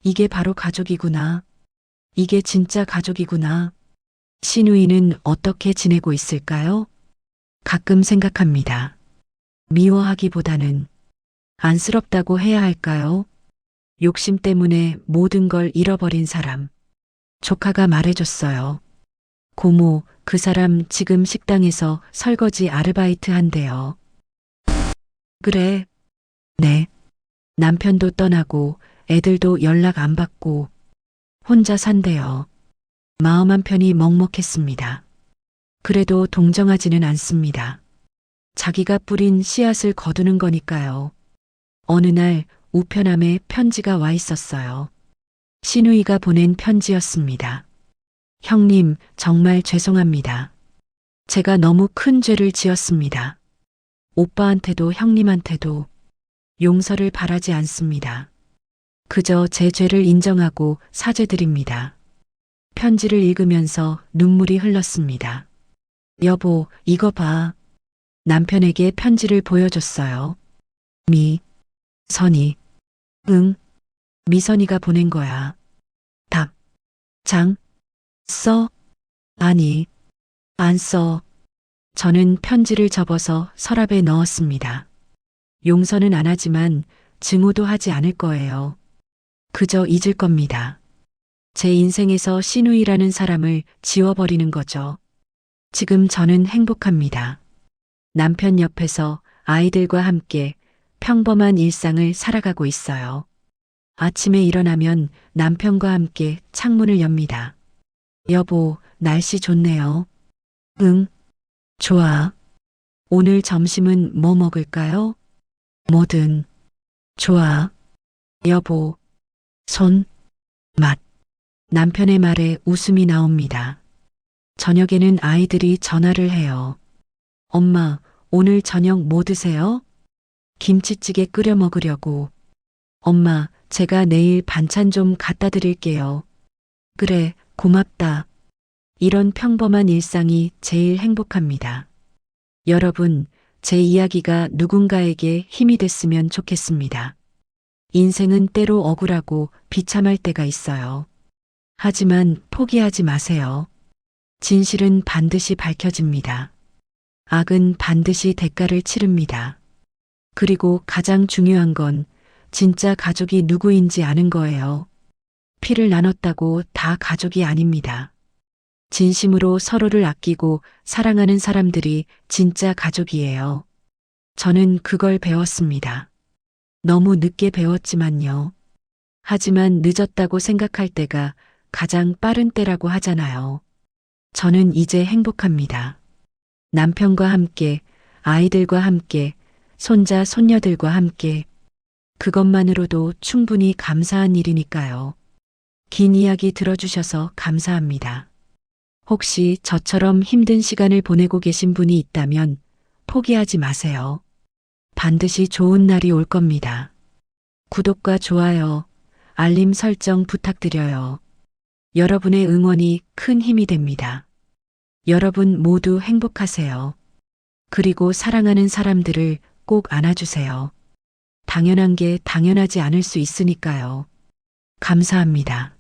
이게 바로 가족이구나. 이게 진짜 가족이구나. 신우이는 어떻게 지내고 있을까요? 가끔 생각합니다. 미워하기보다는 안쓰럽다고 해야 할까요? 욕심 때문에 모든 걸 잃어버린 사람. 조카가 말해줬어요. 고모, 그 사람 지금 식당에서 설거지 아르바이트 한대요. 그래. 네. 남편도 떠나고 애들도 연락 안 받고 혼자 산대요. 마음 한편이 먹먹했습니다. 그래도 동정하지는 않습니다. 자기가 뿌린 씨앗을 거두는 거니까요. 어느 날 우편함에 편지가 와 있었어요. 신우이가 보낸 편지였습니다. 형님, 정말 죄송합니다. 제가 너무 큰 죄를 지었습니다. 오빠한테도 형님한테도 용서를 바라지 않습니다. 그저 제 죄를 인정하고 사죄드립니다. 편지를 읽으면서 눈물이 흘렀습니다. 여보, 이거 봐. 남편에게 편지를 보여줬어요. 선이. 응. 미선이가 보낸 거야. 답. 장. 써? 아니. 안 써. 저는 편지를 접어서 서랍에 넣었습니다. 용서는 안 하지만 증오도 하지 않을 거예요. 그저 잊을 겁니다. 제 인생에서 신우이라는 사람을 지워버리는 거죠. 지금 저는 행복합니다. 남편 옆에서 아이들과 함께 평범한 일상을 살아가고 있어요. 아침에 일어나면 남편과 함께 창문을 엽니다. 여보, 날씨 좋네요. 응, 좋아. 오늘 점심은 뭐 먹을까요? 뭐든. 좋아. 여보, 맛. 남편의 말에 웃음이 나옵니다. 저녁에는 아이들이 전화를 해요. 엄마, 오늘 저녁 뭐 드세요? 김치찌개 끓여 먹으려고. 엄마, 제가 내일 반찬 좀 갖다 드릴게요. 그래, 고맙다. 이런 평범한 일상이 제일 행복합니다. 여러분, 제 이야기가 누군가에게 힘이 됐으면 좋겠습니다. 인생은 때로 억울하고 비참할 때가 있어요. 하지만 포기하지 마세요. 진실은 반드시 밝혀집니다. 악은 반드시 대가를 치릅니다. 그리고 가장 중요한 건 진짜 가족이 누구인지 아는 거예요. 피를 나눴다고 다 가족이 아닙니다. 진심으로 서로를 아끼고 사랑하는 사람들이 진짜 가족이에요. 저는 그걸 배웠습니다. 너무 늦게 배웠지만요. 하지만 늦었다고 생각할 때가 가장 빠른 때라고 하잖아요. 저는 이제 행복합니다. 남편과 함께, 아이들과 함께, 손자, 손녀들과 함께. 그것만으로도 충분히 감사한 일이니까요. 긴 이야기 들어주셔서 감사합니다. 혹시 저처럼 힘든 시간을 보내고 계신 분이 있다면 포기하지 마세요. 반드시 좋은 날이 올 겁니다. 구독과 좋아요, 알림 설정 부탁드려요. 여러분의 응원이 큰 힘이 됩니다. 여러분 모두 행복하세요. 그리고 사랑하는 사람들을 꼭 안아주세요. 당연한 게 당연하지 않을 수 있으니까요. 감사합니다.